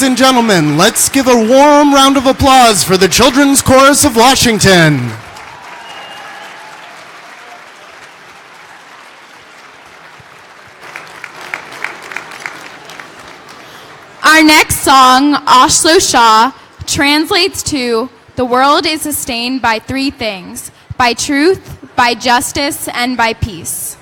Ladies and gentlemen, let's give a warm round of applause for the Children's Chorus of Washington. Our next song, Ashlo Shah, translates to "The world is sustained by three things: by truth, by justice, and by peace."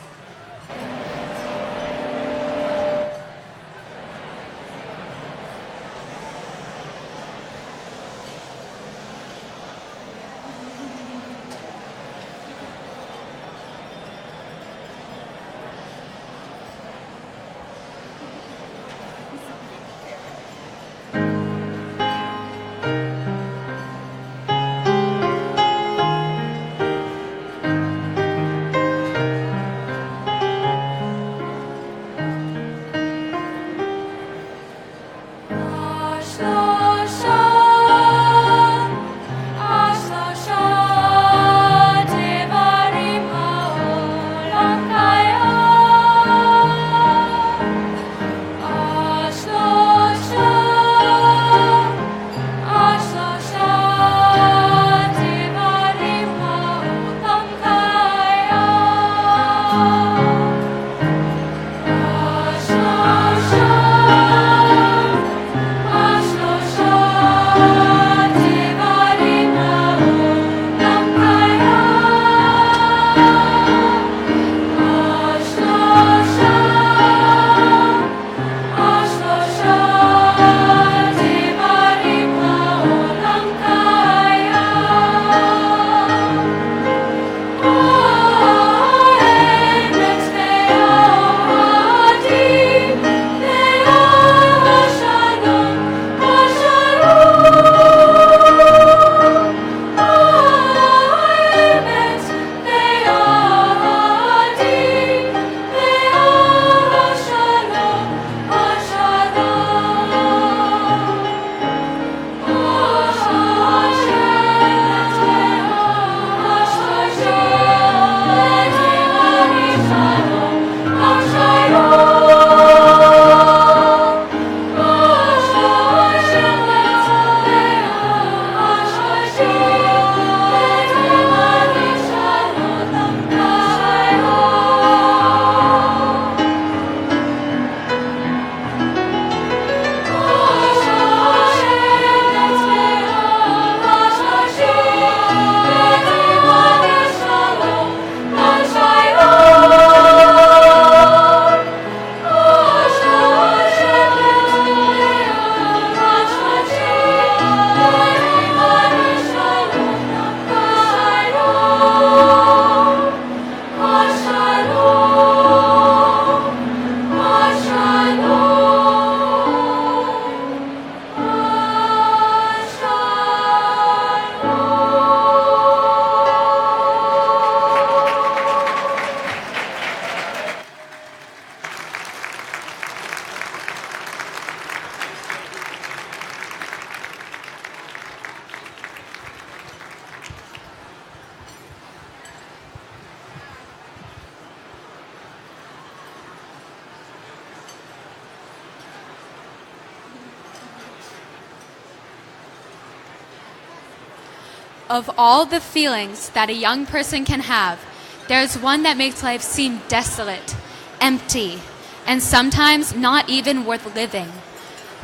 Of all the feelings that a young person can have, there's one that makes life seem desolate, empty, and sometimes not even worth living.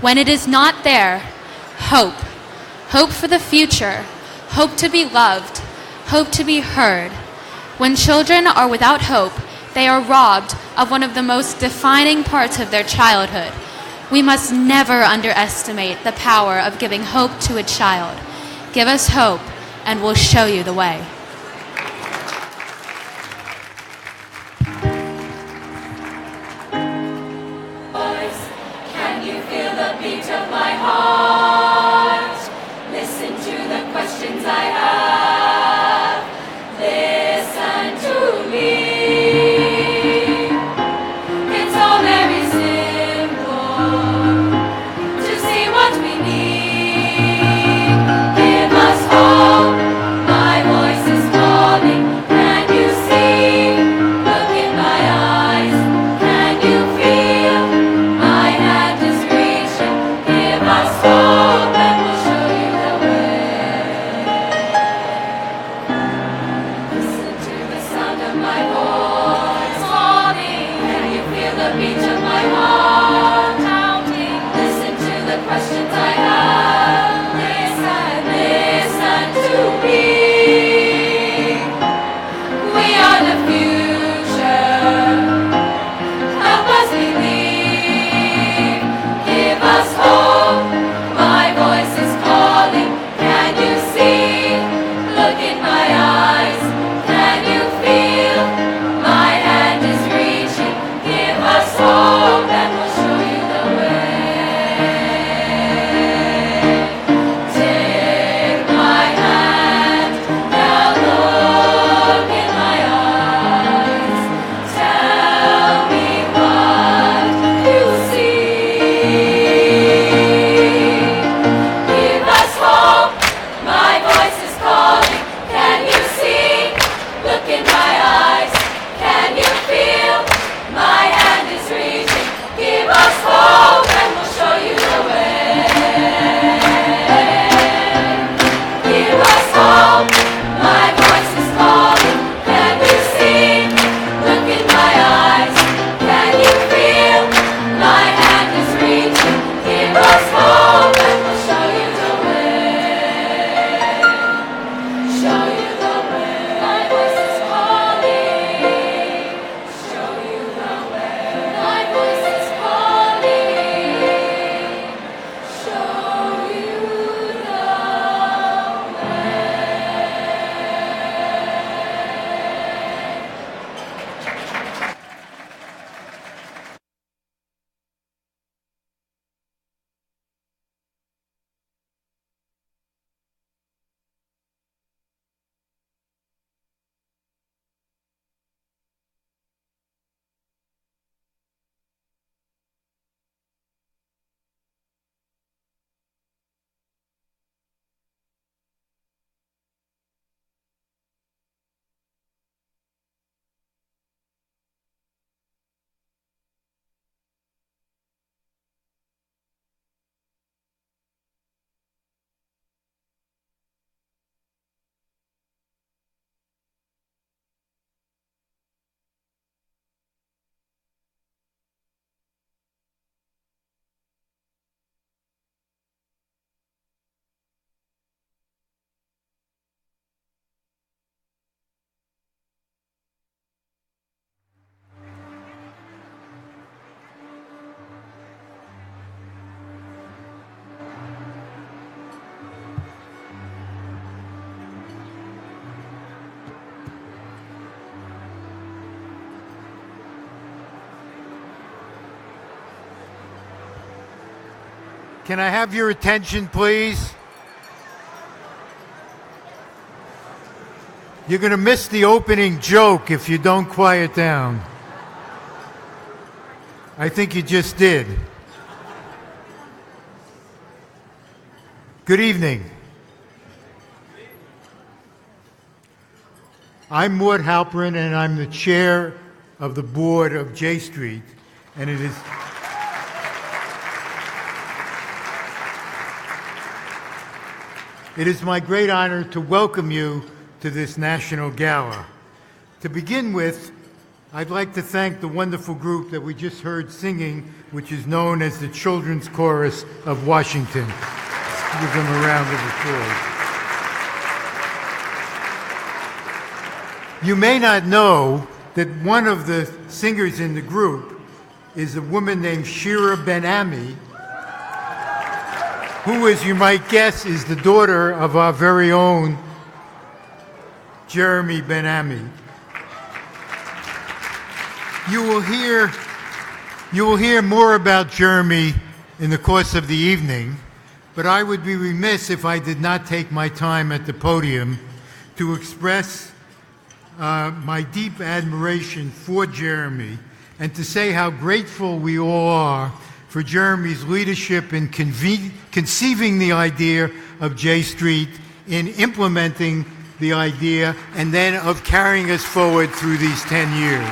When it is not there, hope. Hope for the future. Hope to be loved. Hope to be heard. When children are without hope, they are robbed of one of the most defining parts of their childhood. We must never underestimate the power of giving hope to a child. Give us hope, and we'll show you the way. Can you feel the beat of my heart? Listen to the questions I have. Listen to me. It's all very simple to see what we need. Give us hope. My voice is calling. Can you see? Look in my eyes. Can you feel? My hand is reaching. Give us home. My voice is calling. Can you see? Look in my eyes. Can you feel? My hand is reaching. Give us hope and we'll show you the way. Show you the way. My voice is calling. Show you the way. My voice is calling. Show you the Can I have your attention, please? You're going to miss the opening joke if you don't quiet down. I think you just did. Good evening. I'm Mort Halperin, and I'm the chair of the board of J Street, and it is my great honor to welcome you to this national gala. To begin with, I'd like to thank the wonderful group that we just heard singing, which is known as the Children's Chorus of Washington. Give them a round of applause. You may not know that one of the singers in the group is a woman named Shira Ben-Ami, who, as you might guess, is the daughter of our very own Jeremy Ben-Ami. You will hear more about Jeremy in the course of the evening, but I would be remiss if I did not take my time at the podium to express my deep admiration for Jeremy and to say how grateful we all are for Jeremy's leadership in conceiving the idea of J Street, in implementing the idea, and then of carrying us forward through these 10 years.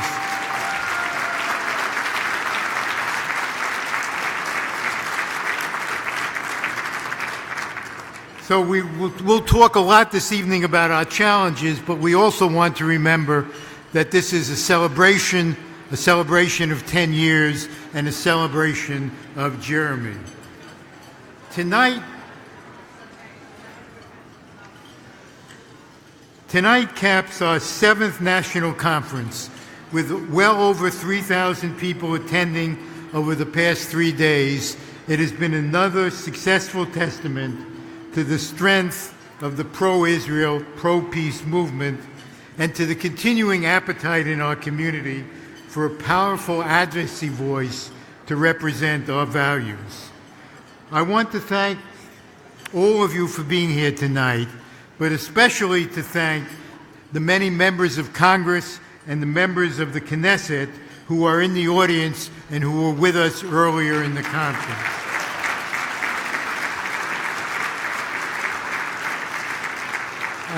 So we'll talk a lot this evening about our challenges, but we also want to remember that this is a celebration of 10 years and a celebration of Jeremy. Tonight caps our 7th national conference with well over 3,000 people attending over the past 3 days. It has been another successful testament to the strength of the pro-Israel, pro-peace movement, and to the continuing appetite in our community for a powerful advocacy voice to represent our values. I want to thank all of you for being here tonight, but especially to thank the many members of Congress and the members of the Knesset who are in the audience and who were with us earlier in the conference.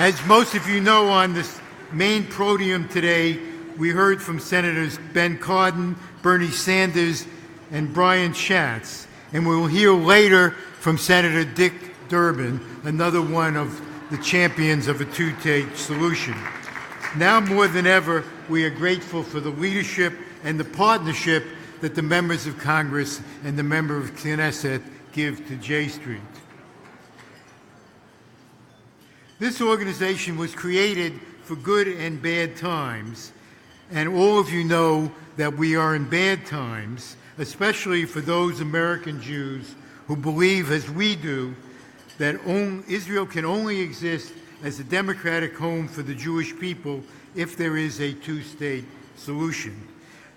As most of you know, on this main podium today, we heard from Senators Ben Cardin, Bernie Sanders, and Brian Schatz. And we will hear later from Senator Dick Durbin, another one of the champions of a two-state solution. Now more than ever, we are grateful for the leadership and the partnership that the members of Congress and the member of Knesset give to J Street. This organization was created for good and bad times, and all of you know that we are in bad times, especially for those American Jews who believe, as we do, that Israel can only exist as a democratic home for the Jewish people if there is a two-state solution.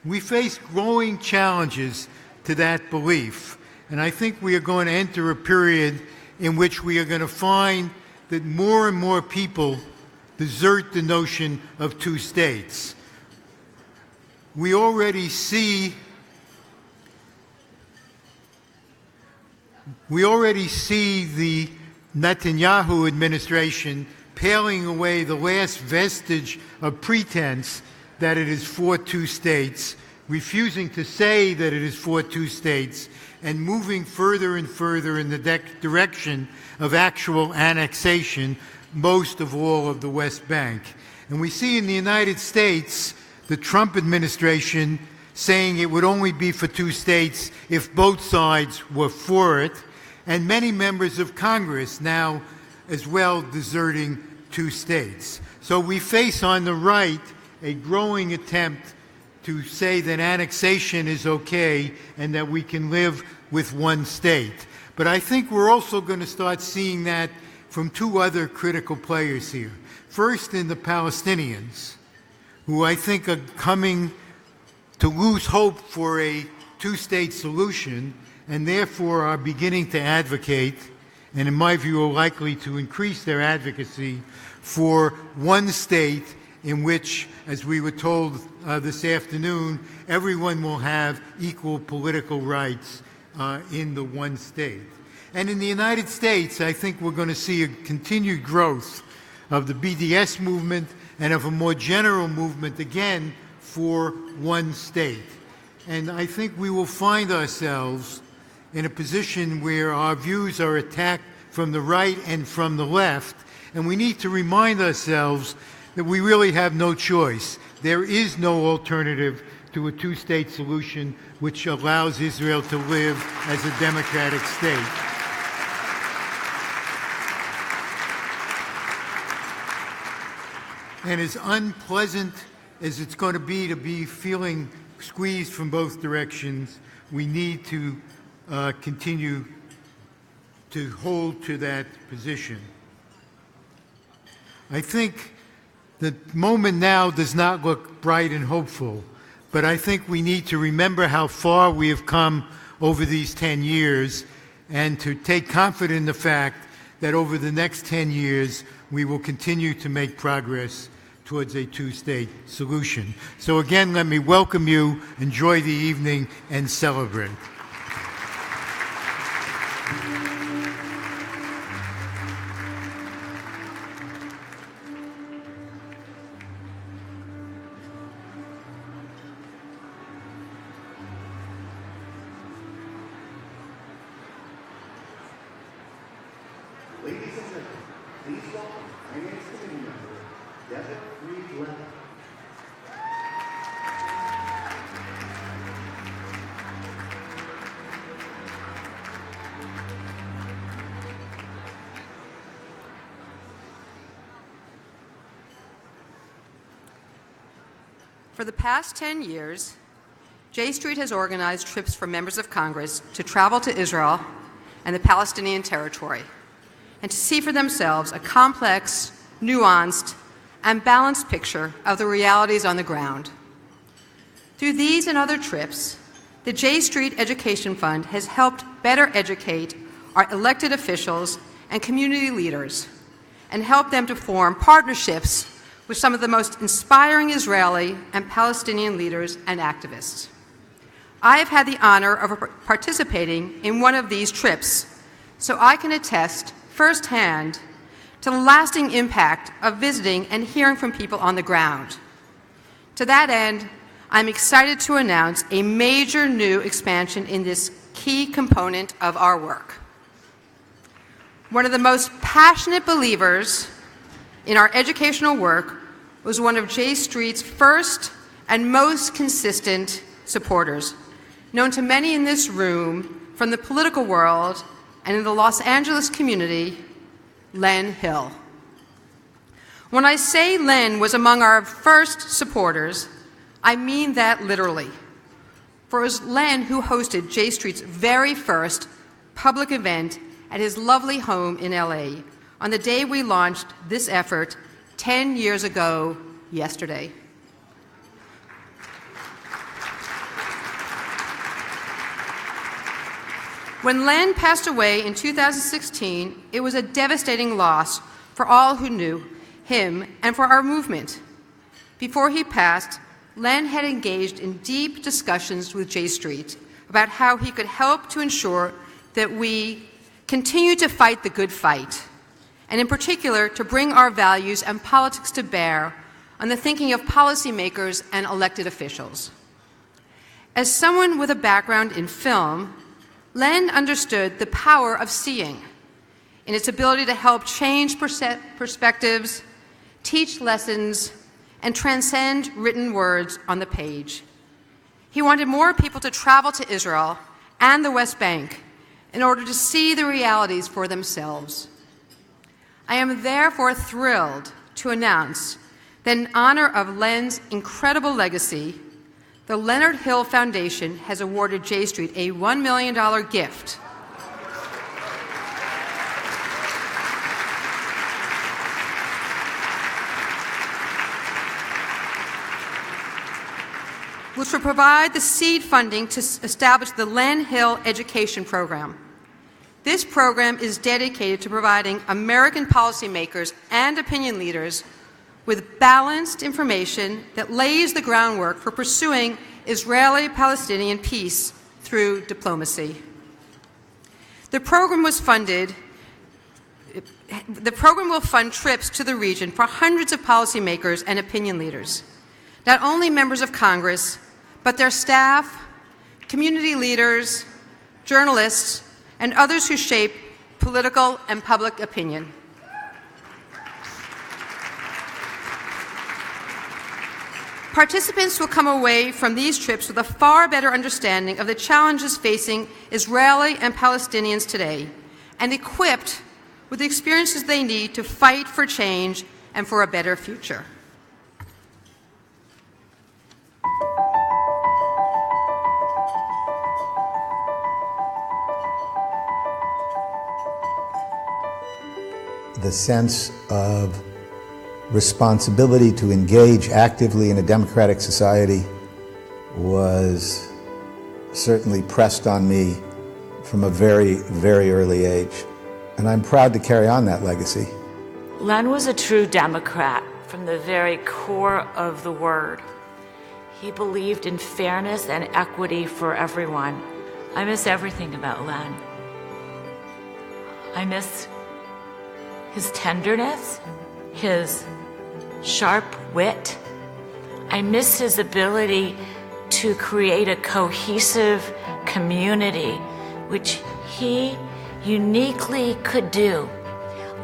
We face growing challenges to that belief, and I think we are going to enter a period in which we are going to find that more and more people desert the notion of two states. We already see the Netanyahu administration paling away the last vestige of pretense that it is for two states, refusing to say that it is for two states, and moving further and further in the direction of actual annexation, most of all of the West Bank. And we see in the United States the Trump administration saying it would only be for two states if both sides were for it, and many members of Congress now as well deserting two states. So we face on the right a growing attempt to say that annexation is okay and that we can live with one state. But I think we're also going to start seeing that from two other critical players here. First, in the Palestinians, who I think are coming to lose hope for a two-state solution and therefore are beginning to advocate, and in my view are likely to increase their advocacy for one state in which, as we were told this afternoon, everyone will have equal political rights in the one state. And in the United States, I think we're going to see a continued growth of the BDS movement and of a more general movement, again, for one state. And I think we will find ourselves in a position where our views are attacked from the right and from the left, and we need to remind ourselves that we really have no choice. There is no alternative to a two-state solution which allows Israel to live as a democratic state. And as unpleasant as it's going to be feeling squeezed from both directions, we need to continue to hold to that position. I think the moment now does not look bright and hopeful, but I think we need to remember how far we have come over these 10 years and to take confidence in the fact that over the next 10 years we will continue to make progress towards a two-state solution. So again, let me welcome you, enjoy the evening, and celebrate. Ladies and gentlemen, please welcome Finance Committee member Devin Reed-Levitt. For the past 10 years, J Street has organized trips for members of Congress to travel to Israel and the Palestinian territory and to see for themselves a complex, nuanced, and balanced picture of the realities on the ground. Through these and other trips, the J Street Education Fund has helped better educate our elected officials and community leaders and help them to form partnerships with some of the most inspiring Israeli and Palestinian leaders and activists. I have had the honor of participating in one of these trips, so I can attest firsthand to the lasting impact of visiting and hearing from people on the ground. To that end, I'm excited to announce a major new expansion in this key component of our work. One of the most passionate believers in our educational work was one of J Street's first and most consistent supporters, known to many in this room from the political world and in the Los Angeles community, Len Hill. When I say Len was among our first supporters, I mean that literally. For it was Len who hosted J Street's very first public event at his lovely home in LA on the day we launched this effort 10 years ago yesterday. When Len passed away in 2016, it was a devastating loss for all who knew him and for our movement. Before he passed, Len had engaged in deep discussions with J Street about how he could help to ensure that we continue to fight the good fight, and in particular, to bring our values and politics to bear on the thinking of policymakers and elected officials. As someone with a background in film, Len understood the power of seeing in its ability to help change perspectives, teach lessons, and transcend written words on the page. He wanted more people to travel to Israel and the West Bank in order to see the realities for themselves. I am therefore thrilled to announce that in honor of Len's incredible legacy, the Leonard Hill Foundation has awarded J Street a $1 million gift. Which will provide the seed funding to establish the Len Hill Education Program. This program is dedicated to providing American policymakers and opinion leaders with balanced information that lays the groundwork for pursuing Israeli-Palestinian peace through diplomacy. The program will fund trips to the region for hundreds of policymakers and opinion leaders, not only members of Congress, but their staff, community leaders, journalists, and others who shape political and public opinion. Participants will come away from these trips with a far better understanding of the challenges facing Israeli and Palestinians today, and equipped with the experiences they need to fight for change and for a better future. The sense of responsibility to engage actively in a democratic society was certainly pressed on me from a very, very early age. And I'm proud to carry on that legacy. Len was a true Democrat from the very core of the word. He believed in fairness and equity for everyone. I miss everything about Len. I miss his tenderness, his sharp wit. I miss his ability to create a cohesive community, which he uniquely could do.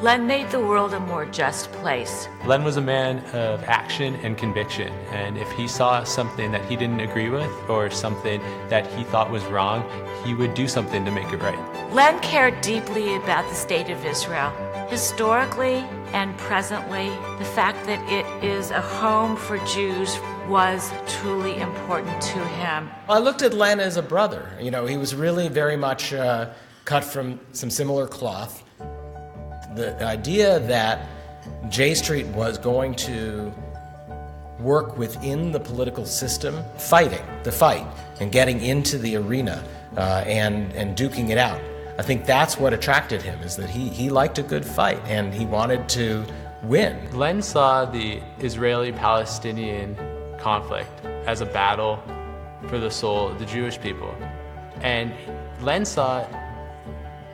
Len made the world a more just place. Len was a man of action and conviction, and if he saw something that he didn't agree with or something that he thought was wrong, he would do something to make it right. Len cared deeply about the state of Israel. Historically and presently, the fact that it is a home for Jews was truly important to him. I looked at Len as a brother. You know, he was really very much cut from some similar cloth. The idea that J Street was going to work within the political system, fighting the fight and getting into the arena and duking it out. I think that's what attracted him, is that he liked a good fight and he wanted to win. Len saw the Israeli-Palestinian conflict as a battle for the soul of the Jewish people. And Len saw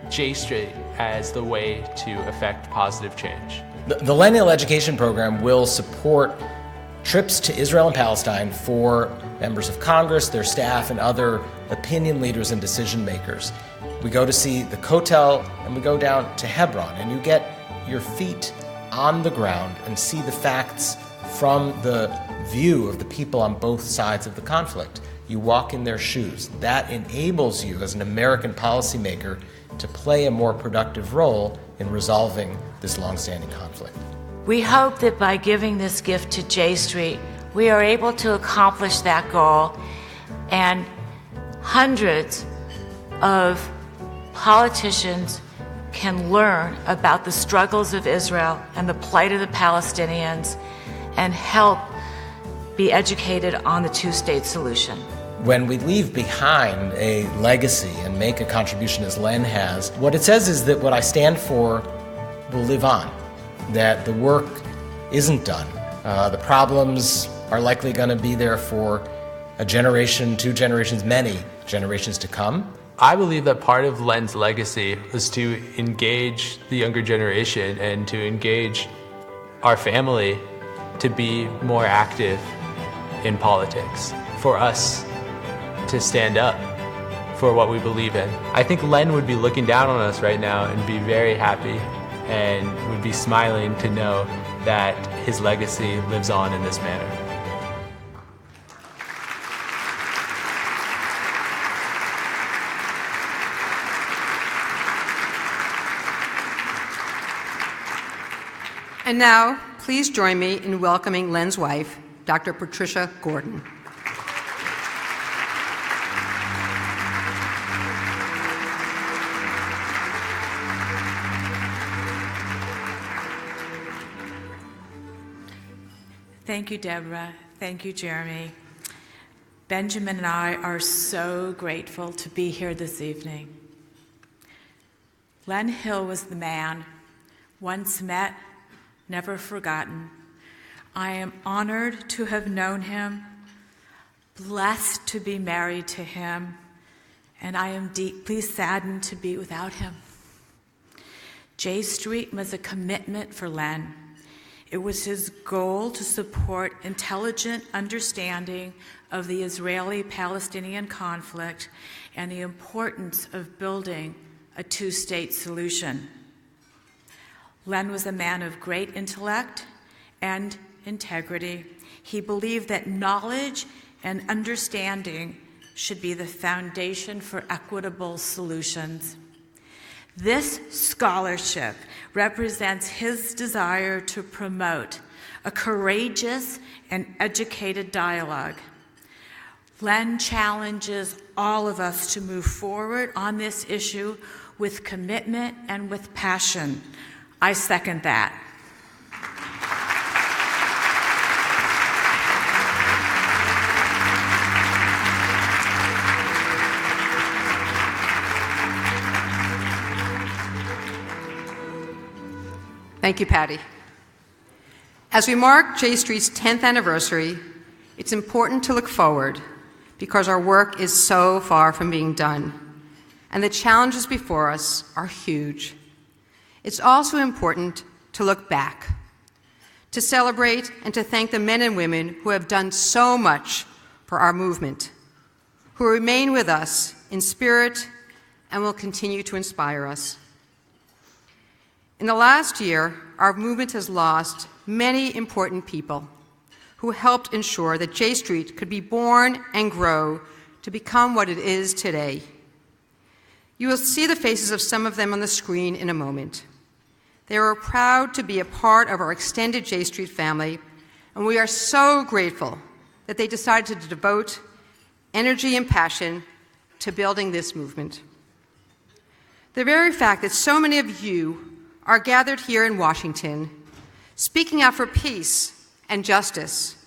J Street as the way to effect positive change. The Len Hill Education Program will support trips to Israel and Palestine for members of Congress, their staff, and other opinion leaders and decision makers. We go to see the Kotel and we go down to Hebron, and you get your feet on the ground and see the facts from the view of the people on both sides of the conflict. You walk in their shoes. That enables you as an American policymaker to play a more productive role in resolving this longstanding conflict. We hope that by giving this gift to J Street, we are able to accomplish that goal, and hundreds of politicians can learn about the struggles of Israel and the plight of the Palestinians and help be educated on the two-state solution. When we leave behind a legacy and make a contribution as Len has, what it says is that what I stand for will live on, that the work isn't done. The problems are likely going to be there for a generation, 2 generations, many generations to come. I believe that part of Len's legacy was to engage the younger generation and to engage our family to be more active in politics, for us to stand up for what we believe in. I think Len would be looking down on us right now and be very happy and would be smiling to know that his legacy lives on in this manner. And now, please join me in welcoming Len's wife, Dr. Patricia Gordon. Thank you, Deborah. Thank you, Jeremy. Benjamin and I are so grateful to be here this evening. Len Hill was the man, once met, never forgotten. I am honored to have known him, blessed to be married to him, and I am deeply saddened to be without him. J Street was a commitment for Len. It was his goal to support intelligent understanding of the Israeli-Palestinian conflict and the importance of building a two-state solution. Len was a man of great intellect and integrity. He believed that knowledge and understanding should be the foundation for equitable solutions. This scholarship represents his desire to promote a courageous and educated dialogue. Len challenges all of us to move forward on this issue with commitment and with passion. I second that. Thank you, Patty. As we mark J Street's 10th anniversary, it's important to look forward because our work is so far from being done, and the challenges before us are huge. It's also important to look back, to celebrate and to thank the men and women who have done so much for our movement, who remain with us in spirit and will continue to inspire us. In the last year, our movement has lost many important people who helped ensure that J Street could be born and grow to become what it is today. You will see the faces of some of them on the screen in a moment. They are proud to be a part of our extended J Street family, and we are so grateful that they decided to devote energy and passion to building this movement. The very fact that so many of you are gathered here in Washington, speaking out for peace and justice,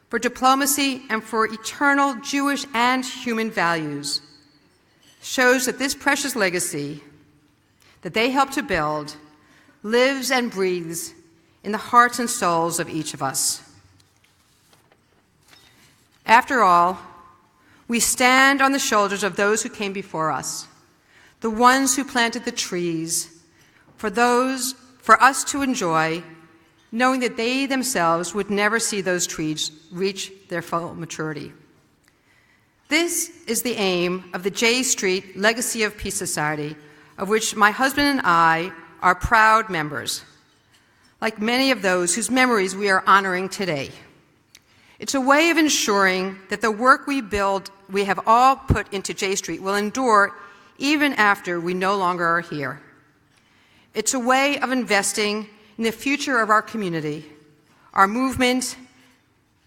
for diplomacy and for eternal Jewish and human values, shows that this precious legacy that they helped to build lives and breathes in the hearts and souls of each of us. After all, we stand on the shoulders of those who came before us, the ones who planted the trees, for us to enjoy, knowing that they themselves would never see those trees reach their full maturity. This is the aim of the J Street Legacy of Peace Society, of which my husband and I are proud members. like many of those whose memories we are honoring today. It's a way of ensuring that the work we have all put into J Street will endure even after we no longer are here. It's a way of investing in the future of our community, our movement,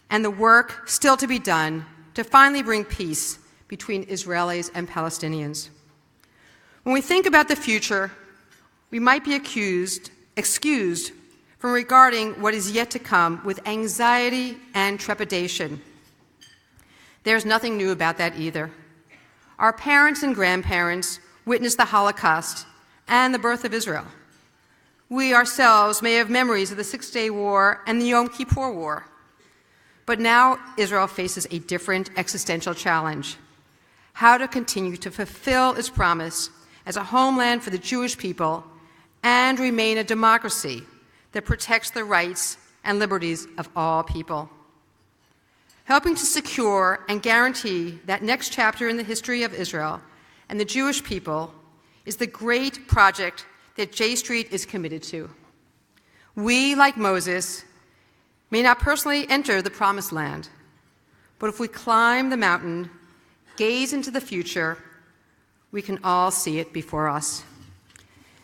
and the work still to be done to finally bring peace between Israelis and Palestinians. When we think about the future, we might be excused from regarding what is yet to come with anxiety and trepidation. There's nothing new about that either. Our parents and grandparents witnessed the Holocaust and the birth of Israel. We ourselves may have memories of the Six-Day War and the Yom Kippur War. But now Israel faces a different existential challenge: how to continue to fulfill its promise as a homeland for the Jewish people and remain a democracy that protects the rights and liberties of all people. Helping to secure and guarantee that next chapter in the history of Israel and the Jewish people is the great project that J Street is committed to. We, like Moses, may not personally enter the Promised Land, but if we climb the mountain, gaze into the future, we can all see it before us.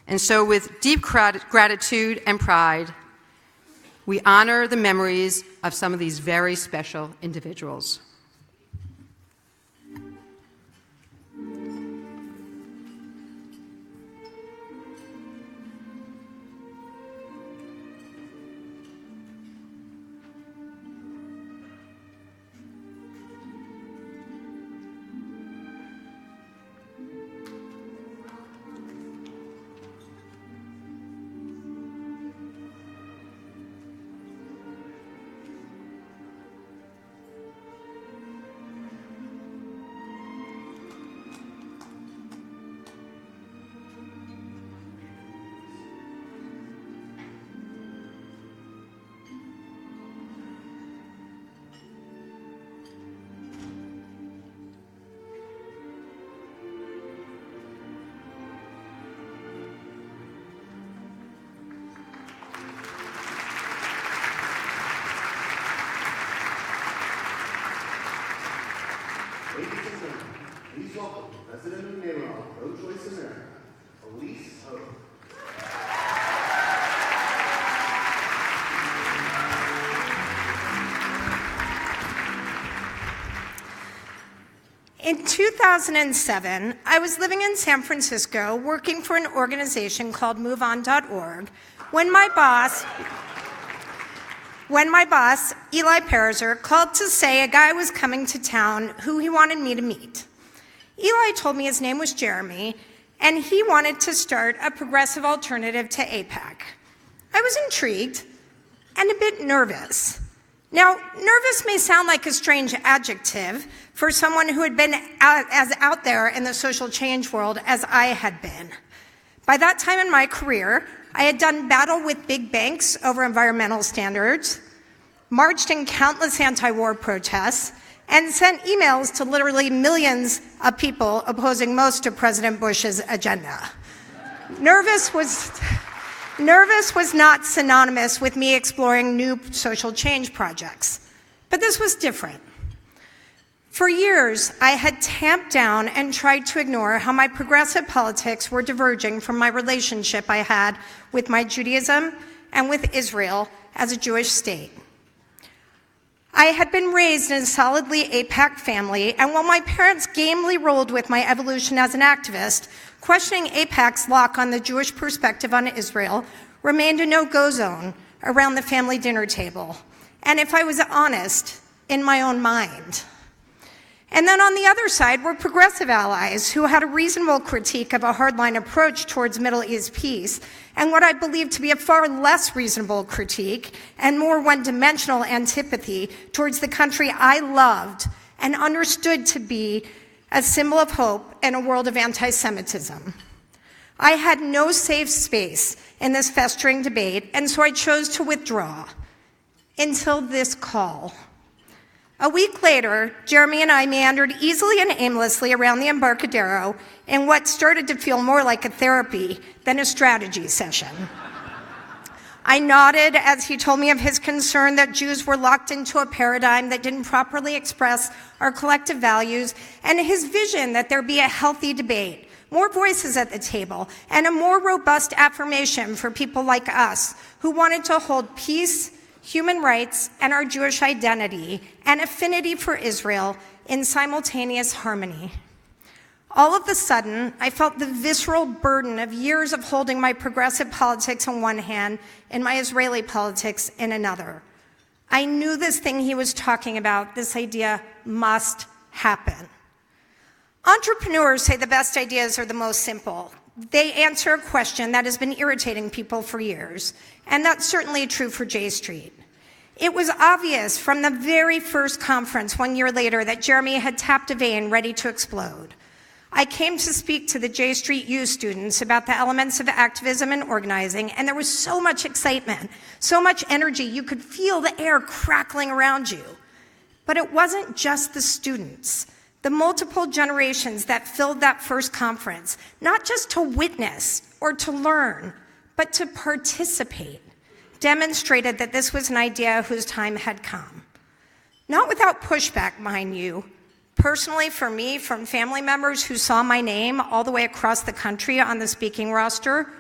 And so with deep gratitude and pride, we honor the memories of some of these very special individuals. Ladies and gentlemen, please welcome President of NARAL, Pro-Choice America, Elise Ho. In 2007, I was living in San Francisco working for an organization called MoveOn.org when my boss, Eli Perezer, called to say a guy was coming to town who he wanted me to meet. Eli told me his name was Jeremy, and he wanted to start a progressive alternative to AIPAC. I was intrigued and a bit nervous. Now, nervous may sound like a strange adjective for someone who had been as out there in the social change world as I had been. By that time in my career, I had done battle with big banks over environmental standards, marched in countless anti-war protests, and sent emails to literally millions of people opposing most of President Bush's agenda. Nervous was not synonymous with me exploring new social change projects, but this was different. For years, I had tamped down and tried to ignore how my progressive politics were diverging from my relationship I had with my Judaism and with Israel as a Jewish state. I had been raised in a solidly AIPAC family, and while my parents gamely rolled with my evolution as an activist, questioning AIPAC's lock on the Jewish perspective on Israel remained a no-go zone around the family dinner table, and if I was honest, in my own mind. And then on the other side were progressive allies who had a reasonable critique of a hardline approach towards Middle East peace, and what I believed to be a far less reasonable critique and more one-dimensional antipathy towards the country I loved and understood to be a symbol of hope in a world of anti-Semitism. I had no safe space in this festering debate, and so I chose to withdraw until this call. A week later, Jeremy and I meandered easily and aimlessly around the Embarcadero in what started to feel more like a therapy than a strategy session. I nodded as he told me of his concern that Jews were locked into a paradigm that didn't properly express our collective values, and his vision that there be a healthy debate, more voices at the table, and a more robust affirmation for people like us who wanted to hold peace, human rights, and our Jewish identity and affinity for Israel in simultaneous harmony. All of a sudden, I felt the visceral burden of years of holding my progressive politics in one hand and my Israeli politics in another. I knew this thing he was talking about, this idea, must happen. Entrepreneurs say the best ideas are the most simple. They answer a question that has been irritating people for years, and that's certainly true for J Street. It was obvious from the very first conference 1 year later that Jeremy had tapped a vein ready to explode. I came to speak to the J Street U students about the elements of activism and organizing, and there was so much excitement, so much energy, you could feel the air crackling around you. But it wasn't just the students, the multiple generations that filled that first conference, not just to witness or to learn, but to participate, demonstrated that this was an idea whose time had come. Not without pushback, mind you. Personally, for me, from family members who saw my name all the way across the country on the speaking roster,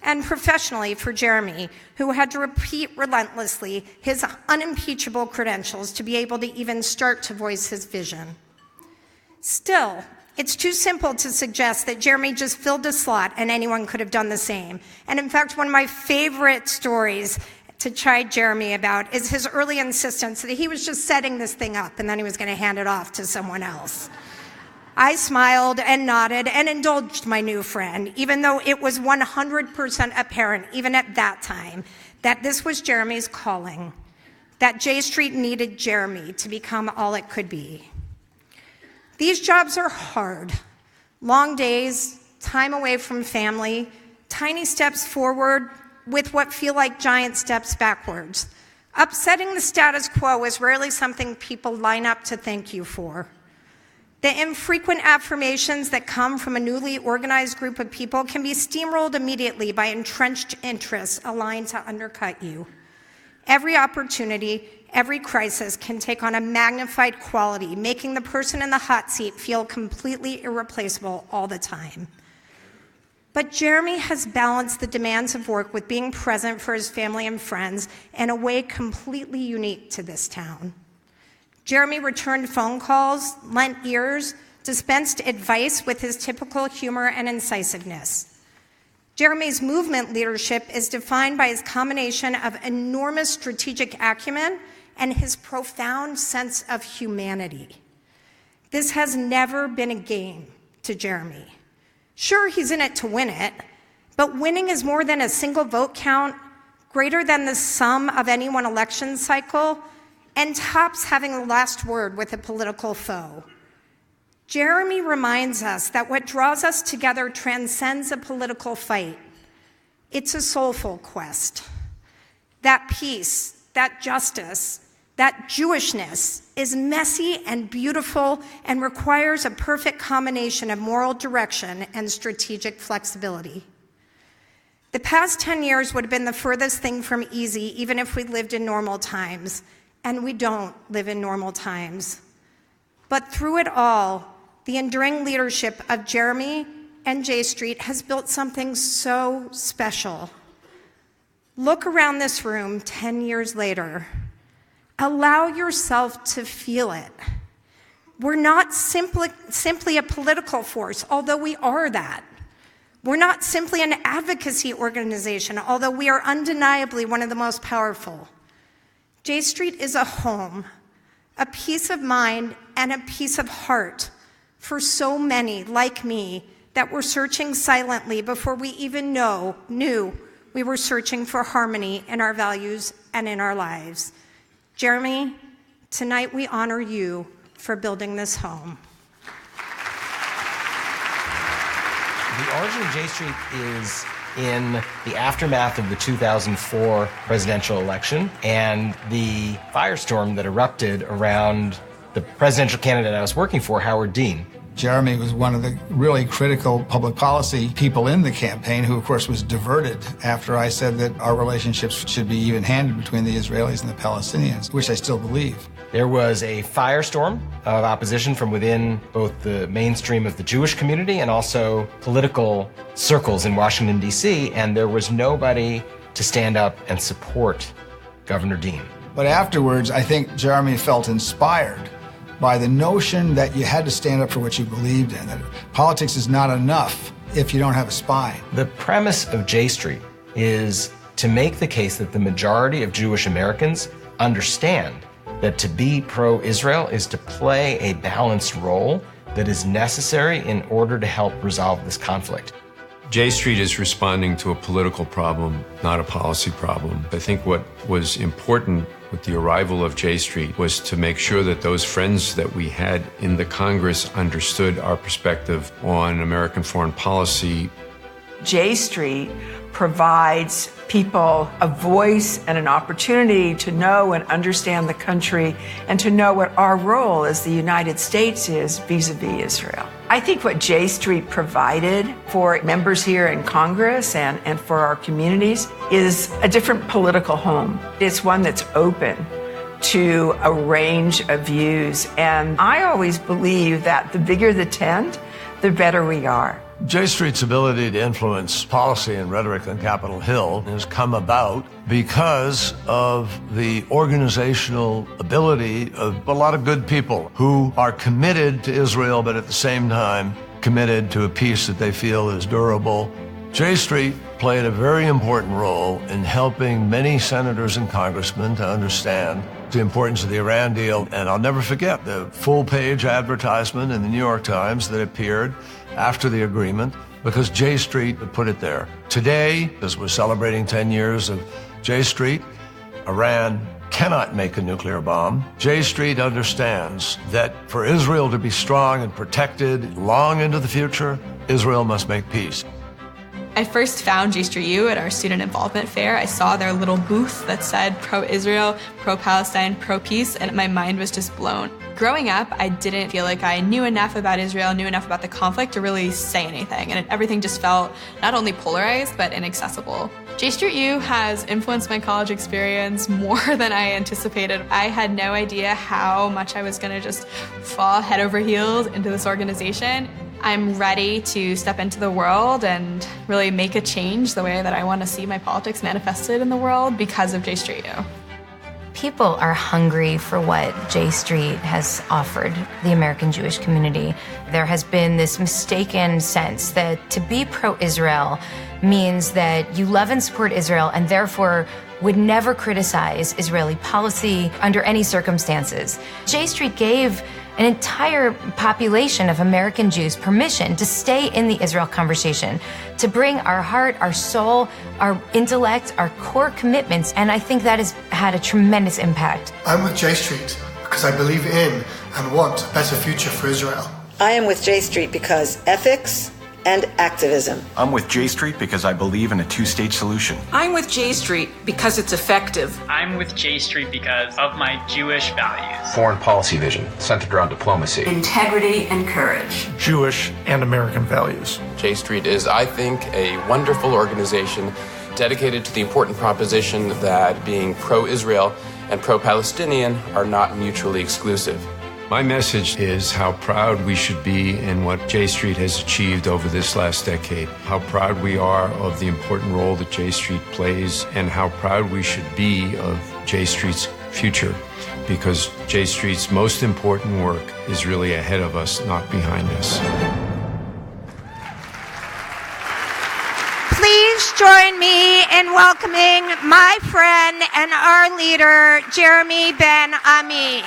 and professionally for Jeremy, who had to repeat relentlessly his unimpeachable credentials to be able to even start to voice his vision. Still, it's too simple to suggest that Jeremy just filled a slot and anyone could have done the same. And in fact, one of my favorite stories to chide Jeremy about is his early insistence that he was just setting this thing up and then he was going to hand it off to someone else. I smiled and nodded and indulged my new friend, even though it was 100% apparent, even at that time, that this was Jeremy's calling, that J Street needed Jeremy to become all it could be. These jobs are hard. Long days, time away from family, tiny steps forward with what feel like giant steps backwards. Upsetting the status quo is rarely something people line up to thank you for. The infrequent affirmations that come from a newly organized group of people can be steamrolled immediately by entrenched interests aligned to undercut you. Every opportunity, every crisis can take on a magnified quality, making the person in the hot seat feel completely irreplaceable all the time. But Jeremy has balanced the demands of work with being present for his family and friends in a way completely unique to this town. Jeremy returned phone calls, lent ears, dispensed advice with his typical humor and incisiveness. Jeremy's movement leadership is defined by his combination of enormous strategic acumen and his profound sense of humanity. This has never been a game to Jeremy. Sure, he's in it to win it, but winning is more than a single vote count, greater than the sum of any one election cycle, and tops having the last word with a political foe. Jeremy reminds us that what draws us together transcends a political fight. It's a soulful quest. That peace, that justice, that Jewishness is messy and beautiful and requires a perfect combination of moral direction and strategic flexibility. The past 10 years would have been the furthest thing from easy, even if we lived in normal times, and we don't live in normal times. But through it all, the enduring leadership of Jeremy and J Street has built something so special. Look around this room 10 years later. Allow yourself to feel it. We're not simply a political force, although we are that. We're not simply an advocacy organization, although we are undeniably one of the most powerful. J Street is a home, a peace of mind, and a peace of heart for so many like me that were searching silently before we even knew we were searching for harmony in our values and in our lives. Jeremy, tonight we honor you for building this home. The origin of J Street is in the aftermath of the 2004 presidential election and the firestorm that erupted around the presidential candidate I was working for, Howard Dean. Jeremy was one of the really critical public policy people in the campaign, who, of course, was diverted after I said that our relationships should be even-handed between the Israelis and the Palestinians, which I still believe. There was a firestorm of opposition from within both the mainstream of the Jewish community and also political circles in Washington, D.C., and there was nobody to stand up and support Governor Dean. But afterwards, I think Jeremy felt inspired by the notion that you had to stand up for what you believed in, that politics is not enough if you don't have a spine. The premise of J Street is to make the case that the majority of Jewish Americans understand that to be pro-Israel is to play a balanced role that is necessary in order to help resolve this conflict. J Street is responding to a political problem, not a policy problem. I think what was important with the arrival of J Street was to make sure that those friends that we had in the Congress understood our perspective on American foreign policy. J Street provides people a voice and an opportunity to know and understand the country and to know what our role as the United States is vis-a-vis Israel. I think what J Street provided for members here in Congress and for our communities is a different political home. It's one that's open to a range of views. And I always believe that the bigger the tent, the better we are. J Street's ability to influence policy and rhetoric on Capitol Hill has come about because of the organizational ability of a lot of good people who are committed to Israel, but at the same time committed to a peace that they feel is durable. J Street played a very important role in helping many senators and congressmen to understand the importance of the Iran deal. And I'll never forget the full-page advertisement in the New York Times that appeared after the agreement, because J Street put it there. Today, as we're celebrating 10 years of J Street, Iran cannot make a nuclear bomb. J Street understands that for Israel to be strong and protected long into the future, Israel must make peace. I first found J Street U at our student involvement fair. I saw their little booth that said pro-Israel, pro-Palestine, pro-peace, and my mind was just blown. Growing up, I didn't feel like I knew enough about Israel, knew enough about the conflict to really say anything, and everything just felt not only polarized, but inaccessible. J Street U has influenced my college experience more than I anticipated. I had no idea how much I was gonna just fall head over heels into this organization. I'm ready to step into the world and really make a change the way that I want to see my politics manifested in the world because of J Street U. People are hungry for what J Street has offered the American Jewish community. There has been this mistaken sense that to be pro-Israel means that you love and support Israel and therefore would never criticize Israeli policy under any circumstances. J Street gave an entire population of American Jews permission to stay in the Israel conversation, to bring our heart, our soul, our intellect, our core commitments, and I think that has had a tremendous impact. I'm with J Street because I believe in and want a better future for Israel. I am with J Street because ethics and activism. I'm with J Street because I believe in a two-state solution. I'm with J Street because it's effective. I'm with J Street because of my Jewish values. Foreign policy vision centered around diplomacy, integrity, and courage. Jewish and American values. J Street is, I think, a wonderful organization dedicated to the important proposition that being pro-Israel and pro-Palestinian are not mutually exclusive. My message is how proud we should be in what J Street has achieved over this last decade, how proud we are of the important role that J Street plays, and how proud we should be of J Street's future, because J Street's most important work is really ahead of us, not behind us. Please join me in welcoming my friend and our leader, Jeremy Ben-Ami.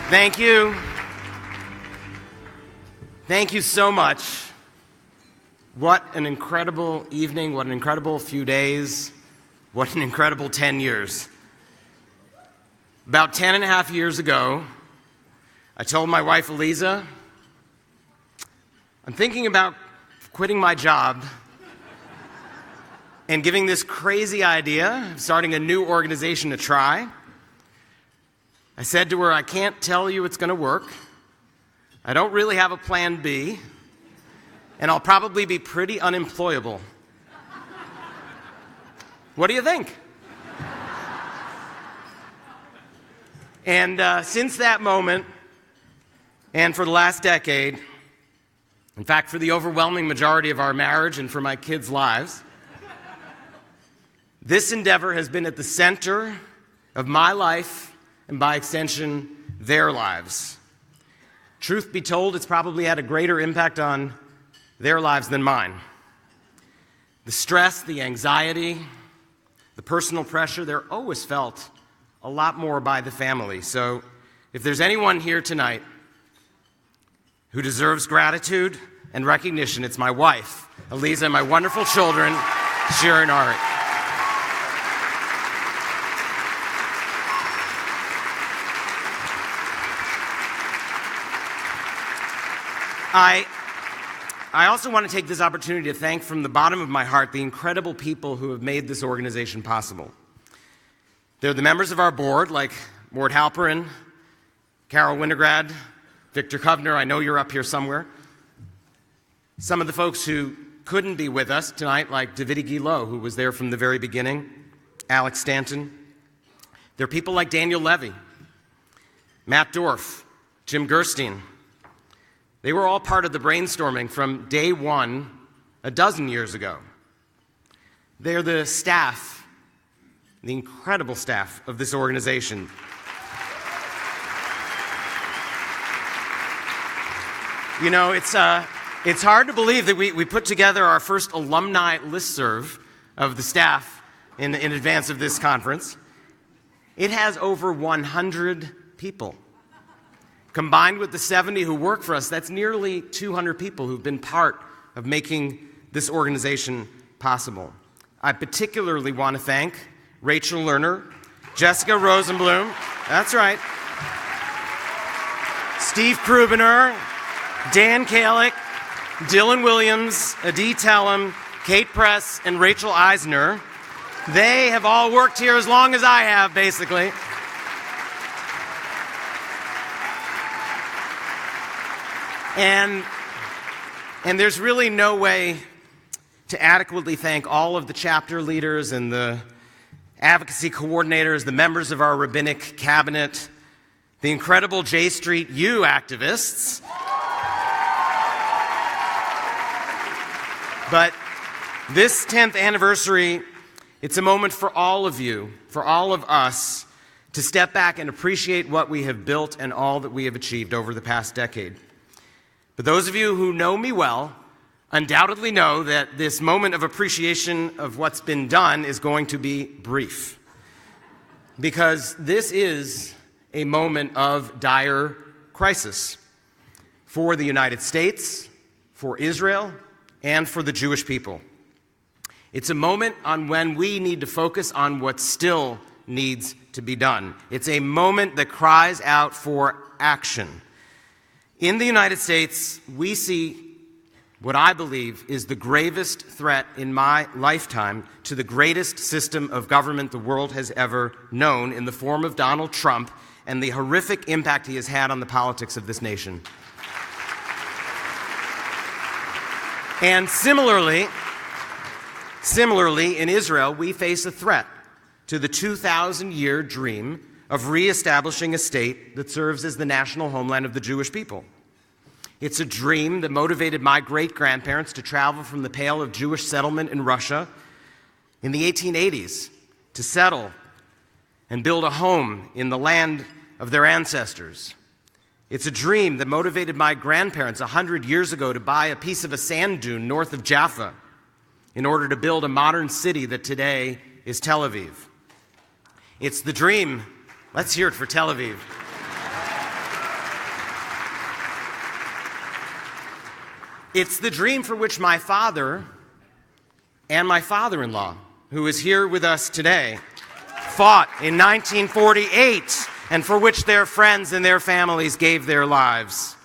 Thank you. Thank you so much. What an incredible evening, what an incredible few days, what an incredible 10 years. About 10 and a half years ago, I told my wife, Eliza, I'm thinking about quitting my job and giving this crazy idea of starting a new organization a try. I said to her, I can't tell you it's going to work. I don't really have a plan B, and I'll probably be pretty unemployable. What do you think? And since that moment, and for the last decade, in fact, for the overwhelming majority of our marriage and for my kids' lives, this endeavor has been at the center of my life and, by extension, their lives. Truth be told, it's probably had a greater impact on their lives than mine. The stress, the anxiety, the personal pressure, they're always felt a lot more by the family. So if there's anyone here tonight who deserves gratitude and recognition, it's my wife, Eliza, and my wonderful children, Shira and Ari. I also want to take this opportunity to thank from the bottom of my heart the incredible people who have made this organization possible. They're the members of our board, like Mort Halperin, Carol Winograd, Victor Kovner, I know you're up here somewhere. Some of the folks who couldn't be with us tonight, like Davide Guillot, who was there from the very beginning, Alex Stanton. There are people like Daniel Levy, Matt Dorff, Jim Gerstein. They were all part of the brainstorming from day one a dozen years ago. They're the staff, the incredible staff of this organization. You know, it's hard to believe that we put together our first alumni listserv of the staff in advance of this conference. It has over 100 people. Combined with the 70 who work for us, that's nearly 200 people who've been part of making this organization possible. I particularly want to thank Rachel Lerner, Jessica Rosenblum, that's right, Steve Krubener, Dan Kalick, Dylan Williams, Adi Tellem, Kate Press, and Rachel Eisner. They have all worked here as long as I have, basically. And there's really no way to adequately thank all of the chapter leaders and the advocacy coordinators, the members of our rabbinic cabinet, the incredible J Street U activists. But this 10th anniversary, it's a moment for all of you, for all of us, to step back and appreciate what we have built and all that we have achieved over the past decade. But those of you who know me well undoubtedly know that this moment of appreciation of what's been done is going to be brief. Because this is a moment of dire crisis for the United States, for Israel, and for the Jewish people. It's a moment on when we need to focus on what still needs to be done. It's a moment that cries out for action. In the United States, we see what I believe is the gravest threat in my lifetime to the greatest system of government the world has ever known in the form of Donald Trump and the horrific impact he has had on the politics of this nation. And similarly, in Israel, we face a threat to the 2,000-year dream of reestablishing a state that serves as the national homeland of the Jewish people. It's a dream that motivated my great-grandparents to travel from the Pale of Jewish settlement in Russia in the 1880s to settle and build a home in the land of their ancestors. It's a dream that motivated my grandparents 100 years ago to buy a piece of a sand dune north of Jaffa in order to build a modern city that today is Tel Aviv. It's the dream. Let's hear it for Tel Aviv. It's the dream for which my father and my father-in-law, who is here with us today, fought in 1948 and for which their friends and their families gave their lives.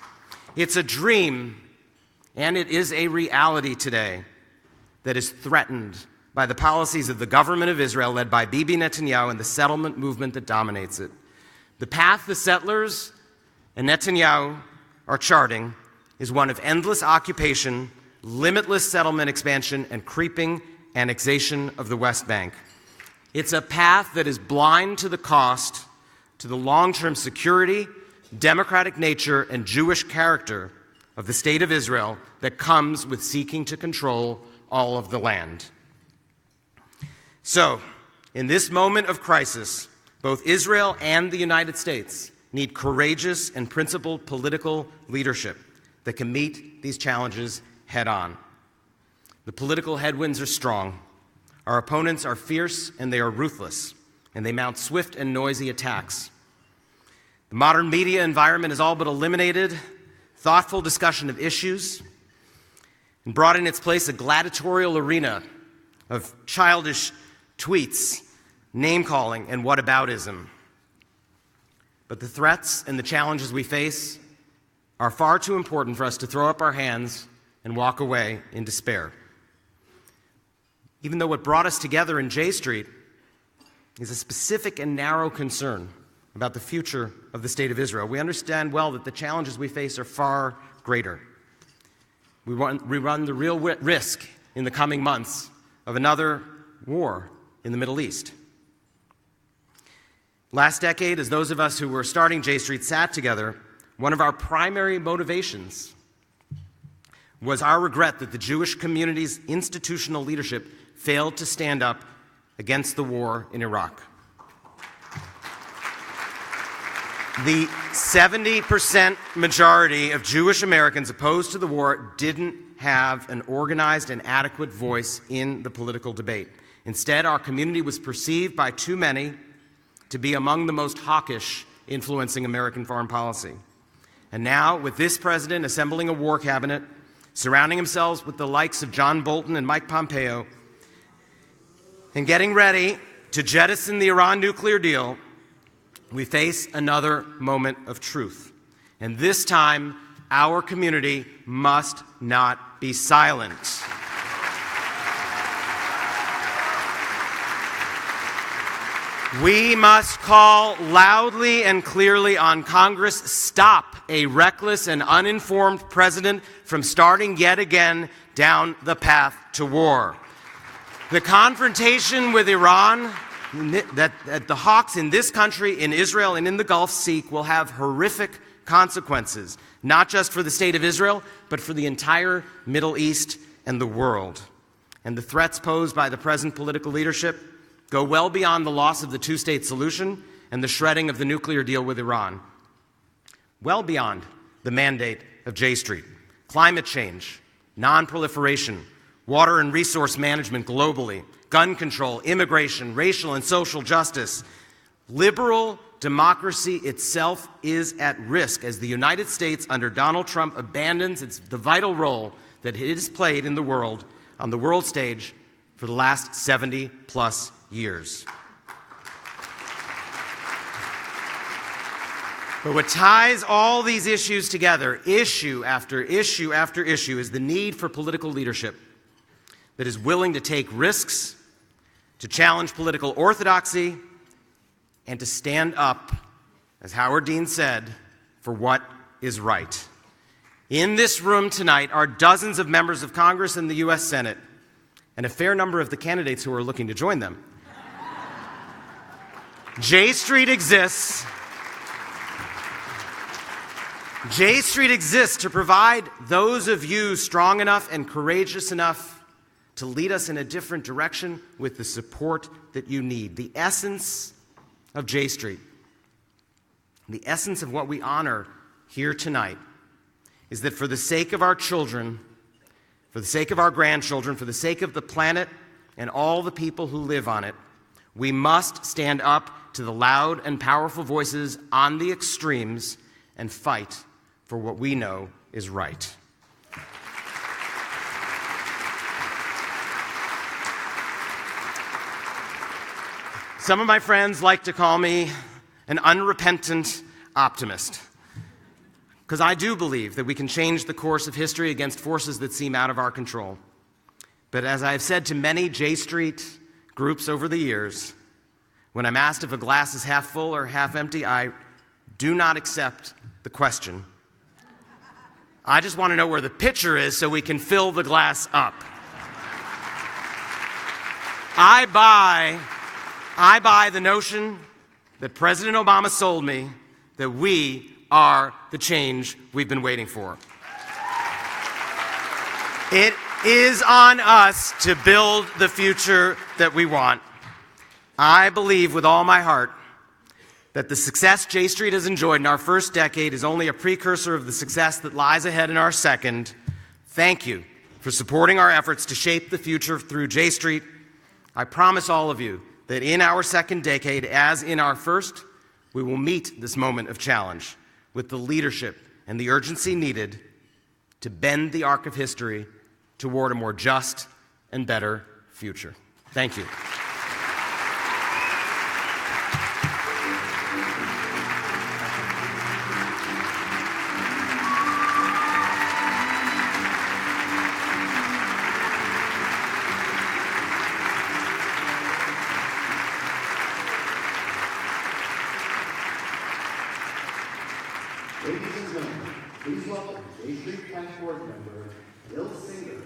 It's a dream, and it is a reality today that is threatened by the policies of the government of Israel led by Bibi Netanyahu and the settlement movement that dominates it. The path the settlers and Netanyahu are charting is one of endless occupation, limitless settlement expansion, and creeping annexation of the West Bank. It's a path that is blind to the cost, to the long-term security, democratic nature, and Jewish character of the State of Israel that comes with seeking to control all of the land. So, in this moment of crisis, both Israel and the United States need courageous and principled political leadership that can meet these challenges head on. The political headwinds are strong. Our opponents are fierce and they are ruthless, and they mount swift and noisy attacks. The modern media environment has all but eliminated thoughtful discussion of issues and brought in its place a gladiatorial arena of childish tweets, name-calling, and whataboutism. But the threats and the challenges we face are far too important for us to throw up our hands and walk away in despair. Even though what brought us together in J Street is a specific and narrow concern about the future of the State of Israel, we understand well that the challenges we face are far greater. We run the real risk in the coming months of another war in the Middle East. Last decade, as those of us who were starting J Street sat together, one of our primary motivations was our regret that the Jewish community's institutional leadership failed to stand up against the war in Iraq. The 70% majority of Jewish Americans opposed to the war didn't have an organized and adequate voice in the political debate. Instead, our community was perceived by too many to be among the most hawkish influencing American foreign policy. And now, with this president assembling a war cabinet, surrounding himself with the likes of John Bolton and Mike Pompeo, and getting ready to jettison the Iran nuclear deal, we face another moment of truth. And this time, our community must not be silent. We must call loudly and clearly on Congress, stop a reckless and uninformed president from starting yet again down the path to war. The confrontation with Iran that the hawks in this country, in Israel, and in the Gulf seek will have horrific consequences, not just for the State of Israel, but for the entire Middle East and the world. And the threats posed by the present political leadership go well beyond the loss of the two-state solution and the shredding of the nuclear deal with Iran, well beyond the mandate of J Street. Climate change, non-proliferation, water and resource management globally, gun control, immigration, racial and social justice. Liberal democracy itself is at risk as the United States under Donald Trump abandons the vital role that it has played in the world, on the world stage, for the last 70-plus years. But what ties all these issues together, issue after issue after issue, is the need for political leadership that is willing to take risks, to challenge political orthodoxy, and to stand up, as Howard Dean said, for what is right. In this room tonight are dozens of members of Congress and the U.S. Senate, and a fair number of the candidates who are looking to join them. J Street exists. J Street exists to provide those of you strong enough and courageous enough to lead us in a different direction with the support that you need. The essence of J Street, the essence of what we honor here tonight, is that for the sake of our children, for the sake of our grandchildren, for the sake of the planet and all the people who live on it, we must stand up to the loud and powerful voices on the extremes and fight for what we know is right. Some of my friends like to call me an unrepentant optimist, because I do believe that we can change the course of history against forces that seem out of our control. But as I've said to many J Street groups over the years, when I'm asked if a glass is half full or half empty, I do not accept the question. I just want to know where the pitcher is so we can fill the glass up. I buy the notion that President Obama sold me, that we are the change we've been waiting for. It is on us to build the future that we want. I believe with all my heart that the success J Street has enjoyed in our first decade is only a precursor of the success that lies ahead in our second. Thank you for supporting our efforts to shape the future through J Street. I promise all of you that in our second decade, as in our first, we will meet this moment of challenge with the leadership and the urgency needed to bend the arc of history toward a more just and better future. Thank you. Ladies and gentlemen, please welcome J Street Planning Board member Bill Singer.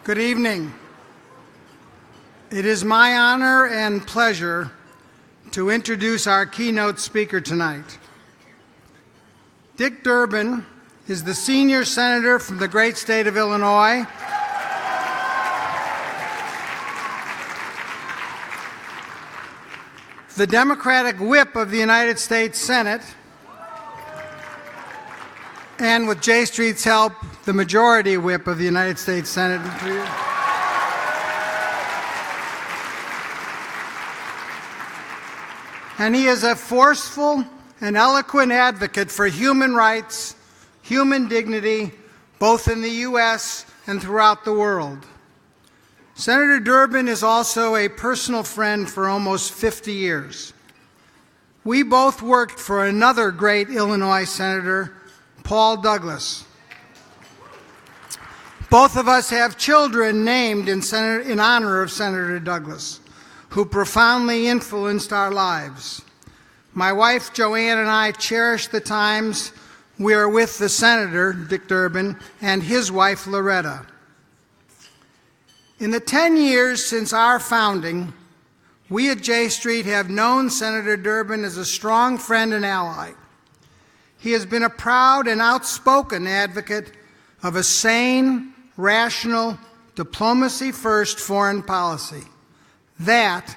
Good evening. It is my honor and pleasure to introduce our keynote speaker tonight. Dick Durbin is the senior senator from the great state of Illinois. The Democratic whip of the United States Senate, and with J Street's help, the majority whip of the United States Senate. And he is a forceful and eloquent advocate for human rights, human dignity, both in the U.S. and throughout the world. Senator Durbin is also a personal friend for almost 50 years. We both worked for another great Illinois senator, Paul Douglas. Both of us have children named in honor of Senator Douglas, who profoundly influenced our lives. My wife, Joanne, and I cherish the times we are with the Senator, Dick Durbin, and his wife, Loretta. In the 10 years since our founding, we at J Street have known Senator Durbin as a strong friend and ally. He has been a proud and outspoken advocate of a sane, rational, diplomacy-first foreign policy. That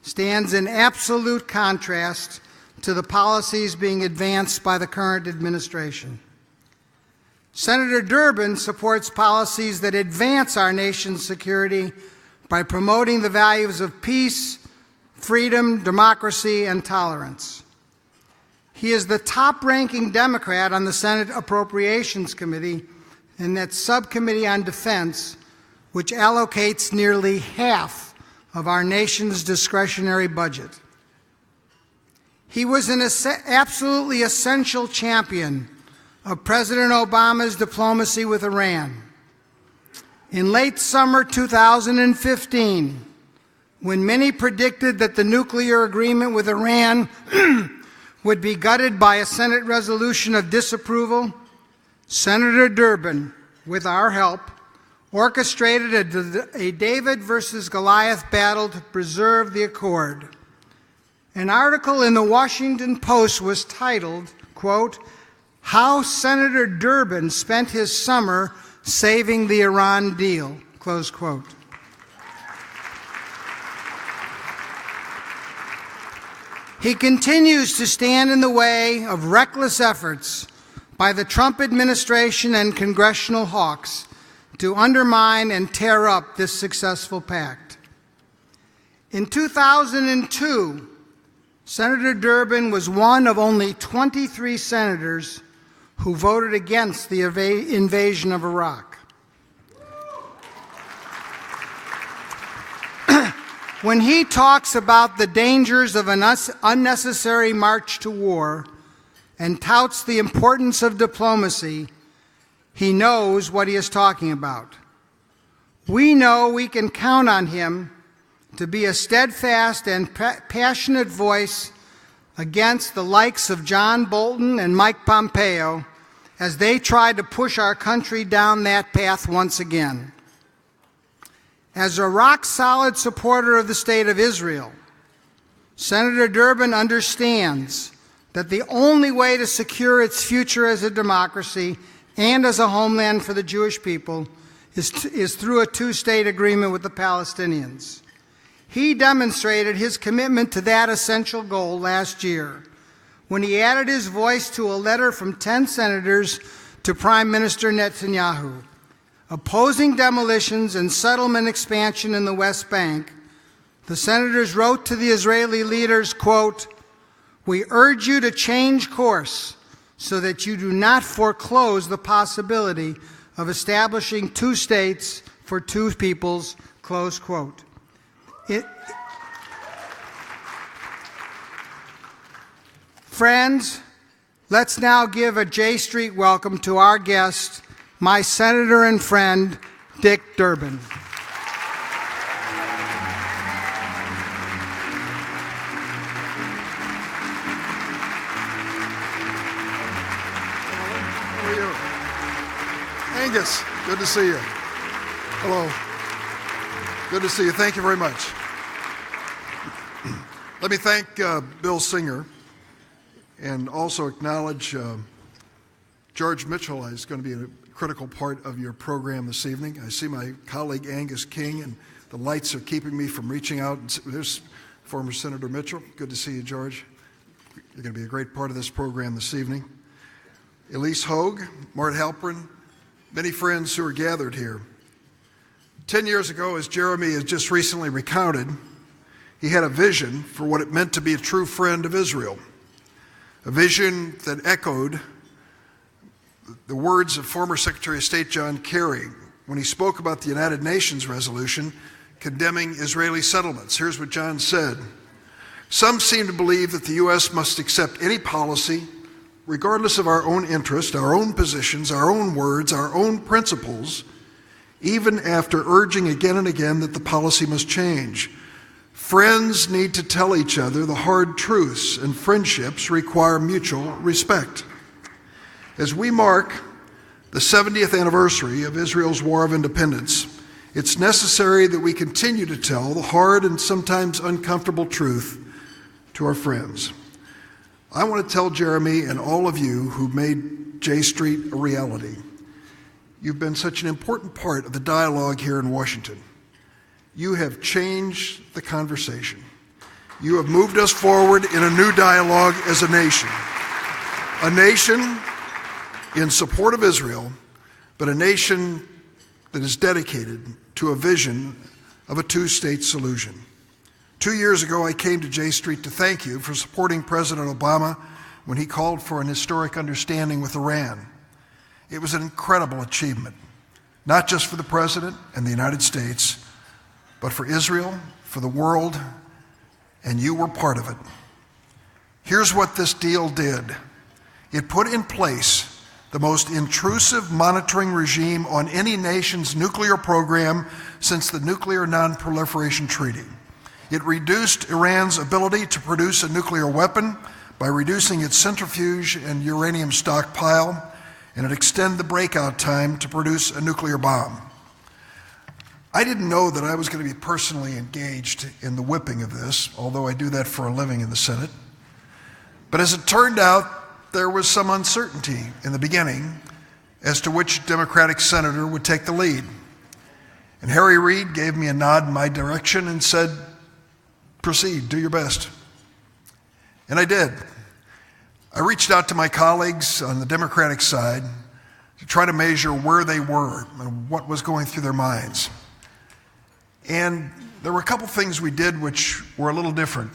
stands in absolute contrast to the policies being advanced by the current administration. Senator Durbin supports policies that advance our nation's security by promoting the values of peace, freedom, democracy, and tolerance. He is the top-ranking Democrat on the Senate Appropriations Committee and that Subcommittee on Defense, which allocates nearly half of our nation's discretionary budget. He was an absolutely essential champion of President Obama's diplomacy with Iran. In late summer 2015, when many predicted that the nuclear agreement with Iran would be gutted by a Senate resolution of disapproval, Senator Durbin, with our help, orchestrated a David versus Goliath battle to preserve the accord. An article in the Washington Post was titled, quote, "How Senator Durbin Spent His Summer Saving the Iran Deal," close quote. He continues to stand in the way of reckless efforts by the Trump administration and congressional hawks to undermine and tear up this successful pact. In 2002, Senator Durbin was one of only 23 senators who voted against the invasion of Iraq. When he talks about the dangers of an unnecessary march to war and touts the importance of diplomacy, he knows what he is talking about. We know we can count on him to be a steadfast and passionate voice against the likes of John Bolton and Mike Pompeo as they try to push our country down that path once again. As a rock-solid supporter of the State of Israel, Senator Durbin understands that the only way to secure its future as a democracy and as a homeland for the Jewish people is through a two-state agreement with the Palestinians. He demonstrated his commitment to that essential goal last year when he added his voice to a letter from 10 senators to Prime Minister Netanyahu, opposing demolitions and settlement expansion in the West Bank. The senators wrote to the Israeli leaders, quote, "We urge you to change course so that you do not foreclose the possibility of establishing two states for two peoples," close quote. Friends, let's now give a J Street welcome to our guest, my senator and friend, Dick Durbin. How are you? Angus, good to see you. Hello. Good to see you. Thank you very much. Let me thank Bill Singer and also acknowledge George Mitchell is going to be a critical part of your program this evening. I see my colleague Angus King, and the lights are keeping me from reaching out. There's former Senator Mitchell. Good to see you, George. You're going to be a great part of this program this evening. Elise Hogue, Mart Halperin, many friends who are gathered here. 10 years ago, as Jeremy has just recently recounted, he had a vision for what it meant to be a true friend of Israel, a vision that echoed the words of former Secretary of State John Kerry when he spoke about the United Nations resolution condemning Israeli settlements. Here's what John said: "Some seem to believe that the U.S. must accept any policy, regardless of our own interest, our own positions, our own words, our own principles, even after urging again and again that the policy must change. Friends need to tell each other the hard truths, and friendships require mutual respect." As we mark the 70th anniversary of Israel's War of Independence, it's necessary that we continue to tell the hard and sometimes uncomfortable truth to our friends. I want to tell Jeremy and all of you who made J Street a reality, you've been such an important part of the dialogue here in Washington. You have changed the conversation. You have moved us forward in a new dialogue as a nation in support of Israel, but a nation that is dedicated to a vision of a two-state solution. 2 years ago, I came to J Street to thank you for supporting President Obama when he called for an historic understanding with Iran. It was an incredible achievement, not just for the President and the United States, but for Israel, for the world, and you were part of it. Here's what this deal did. It put in place the most intrusive monitoring regime on any nation's nuclear program since the Nuclear Non-Proliferation Treaty. It reduced Iran's ability to produce a nuclear weapon by reducing its centrifuge and uranium stockpile, and it extended the breakout time to produce a nuclear bomb. I didn't know that I was going to be personally engaged in the whipping of this, although I do that for a living in the Senate. But as it turned out, there was some uncertainty in the beginning as to which Democratic senator would take the lead. And Harry Reid gave me a nod in my direction and said, "Proceed, do your best." And I did. I reached out to my colleagues on the Democratic side to try to measure where they were and what was going through their minds. And there were a couple things we did which were a little different.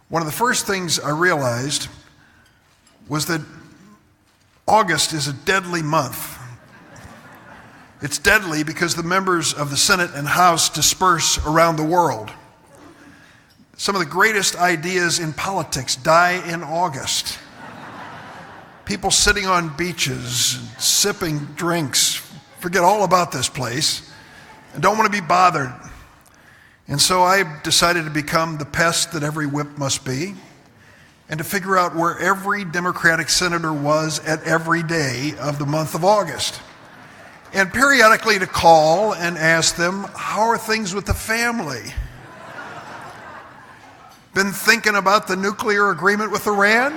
One of the first things I realized was that August is a deadly month. It's deadly because the members of the Senate and House disperse around the world. Some of the greatest ideas in politics die in August. People sitting on beaches, sipping drinks, forget all about this place, and don't want to be bothered. And so I decided to become the pest that every whip must be, and to figure out where every Democratic senator was at every day of the month of August. And periodically to call and ask them, how are things with the family? Been thinking about the nuclear agreement with Iran?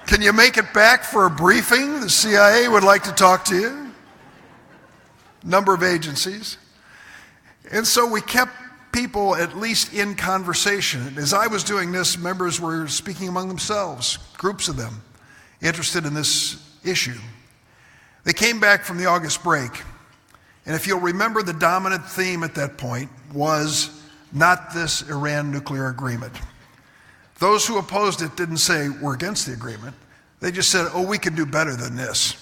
Can you make it back for a briefing? The CIA would like to talk to you. Number of agencies. And so we kept people at least in conversation. As I was doing this, members were speaking among themselves, groups of them, interested in this issue. They came back from the August break, and if you'll remember, the dominant theme at that point was not this Iran nuclear agreement. Those who opposed it didn't say we're against the agreement. They just said, oh, we can do better than this.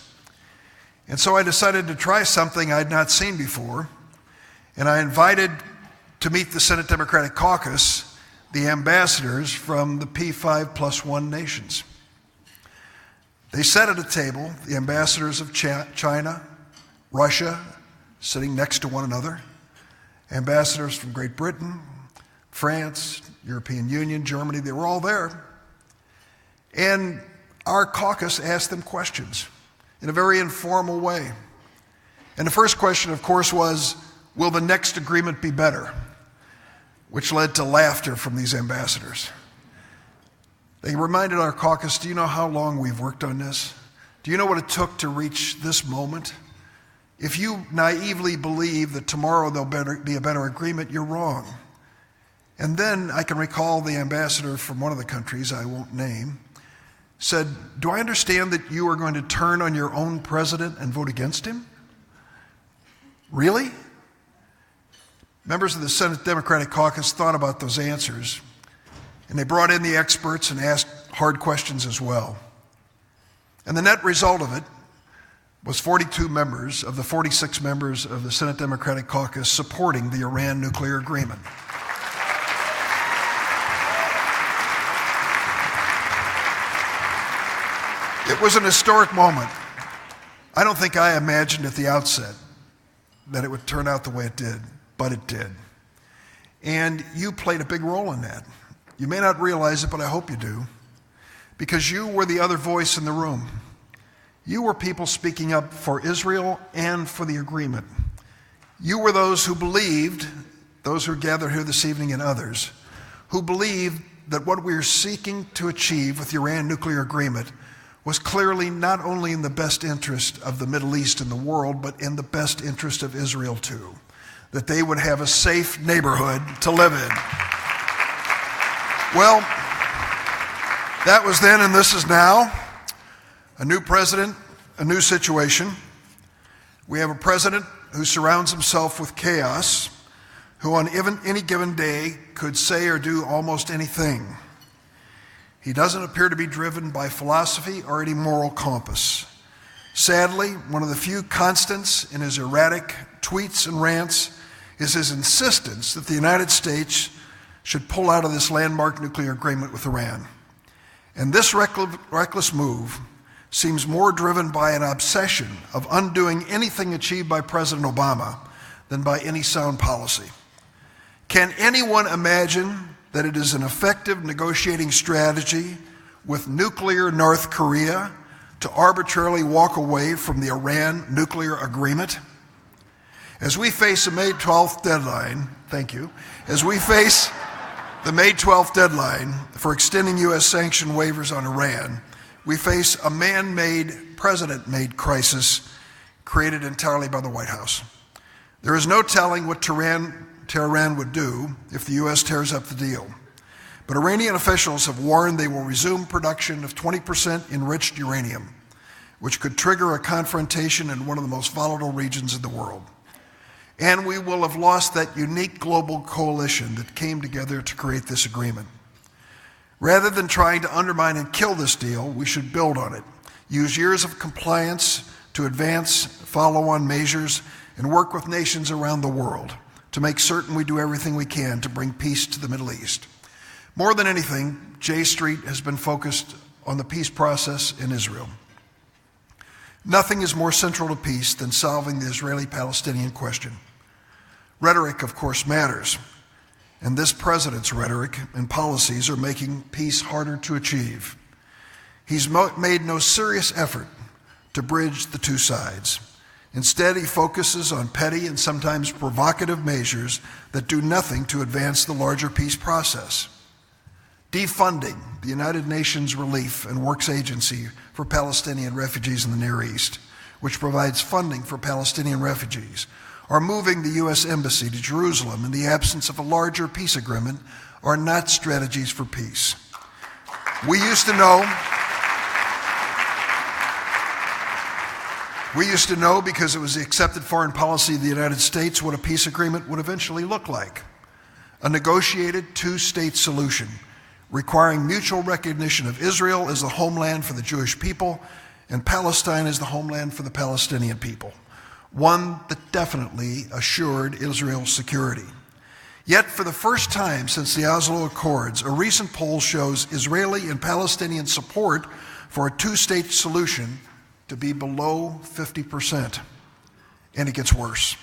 And so I decided to try something I'd not seen before, and I invited to meet the Senate Democratic Caucus the ambassadors from the P5+1 nations. They sat at a table, the ambassadors of China, Russia, sitting next to one another, ambassadors from Great Britain, France, European Union, Germany, they were all there. And our caucus asked them questions in a very informal way. And the first question, of course, was, will the next agreement be better? Which led to laughter from these ambassadors. They reminded our caucus, do you know how long we've worked on this? Do you know what it took to reach this moment? If you naively believe that tomorrow there'll be a better agreement, you're wrong. And then I can recall the ambassador from one of the countries, I won't name, said, do I understand that you are going to turn on your own president and vote against him? Really? Members of the Senate Democratic Caucus thought about those answers, and they brought in the experts and asked hard questions as well. And the net result of it was 42 members of the 46 members of the Senate Democratic Caucus supporting the Iran nuclear agreement. It was an historic moment. I don't think I imagined at the outset that it would turn out the way it did, but it did. And you played a big role in that. You may not realize it, but I hope you do, because you were the other voice in the room. You were people speaking up for Israel and for the agreement. You were those who believed, those who are gathered here this evening and others, who believed that what we are seeking to achieve with the Iran nuclear agreement was clearly not only in the best interest of the Middle East and the world, but in the best interest of Israel too, that they would have a safe neighborhood to live in. Well, that was then and this is now. A new president, a new situation. We have a president who surrounds himself with chaos, who on any given day could say or do almost anything. He doesn't appear to be driven by philosophy or any moral compass. Sadly, one of the few constants in his erratic tweets and rants is his insistence that the United States should pull out of this landmark nuclear agreement with Iran. And this reckless move seems more driven by an obsession of undoing anything achieved by President Obama than by any sound policy. Can anyone imagine that it is an effective negotiating strategy with nuclear North Korea to arbitrarily walk away from the Iran nuclear agreement? As we face a May 12th deadline, as we face the May 12th deadline for extending U.S. sanction waivers on Iran, we face a man-made, president-made crisis created entirely by the White House. There is no telling what Tehran would do if the U.S. tears up the deal. But Iranian officials have warned they will resume production of 20% enriched uranium, which could trigger a confrontation in one of the most volatile regions in the world. And we will have lost that unique global coalition that came together to create this agreement. Rather than trying to undermine and kill this deal, we should build on it, use years of compliance to advance follow-on measures, and work with nations around the world to make certain we do everything we can to bring peace to the Middle East. More than anything, J Street has been focused on the peace process in Israel. Nothing is more central to peace than solving the Israeli-Palestinian question. Rhetoric, of course, matters, and this president's rhetoric and policies are making peace harder to achieve. He's made no serious effort to bridge the two sides. Instead, he focuses on petty and sometimes provocative measures that do nothing to advance the larger peace process. Defunding the United Nations Relief and Works Agency for Palestinian refugees in the Near East, which provides funding for Palestinian refugees, or moving the U.S. Embassy to Jerusalem in the absence of a larger peace agreement are not strategies for peace. We used to know because it was the accepted foreign policy of the United States what a peace agreement would eventually look like. A negotiated two-state solution requiring mutual recognition of Israel as the homeland for the Jewish people and Palestine as the homeland for the Palestinian people. One that definitely assured Israel's security. Yet, for the first time since the Oslo Accords, a recent poll shows Israeli and Palestinian support for a two-state solution to be below 50%. And it gets worse.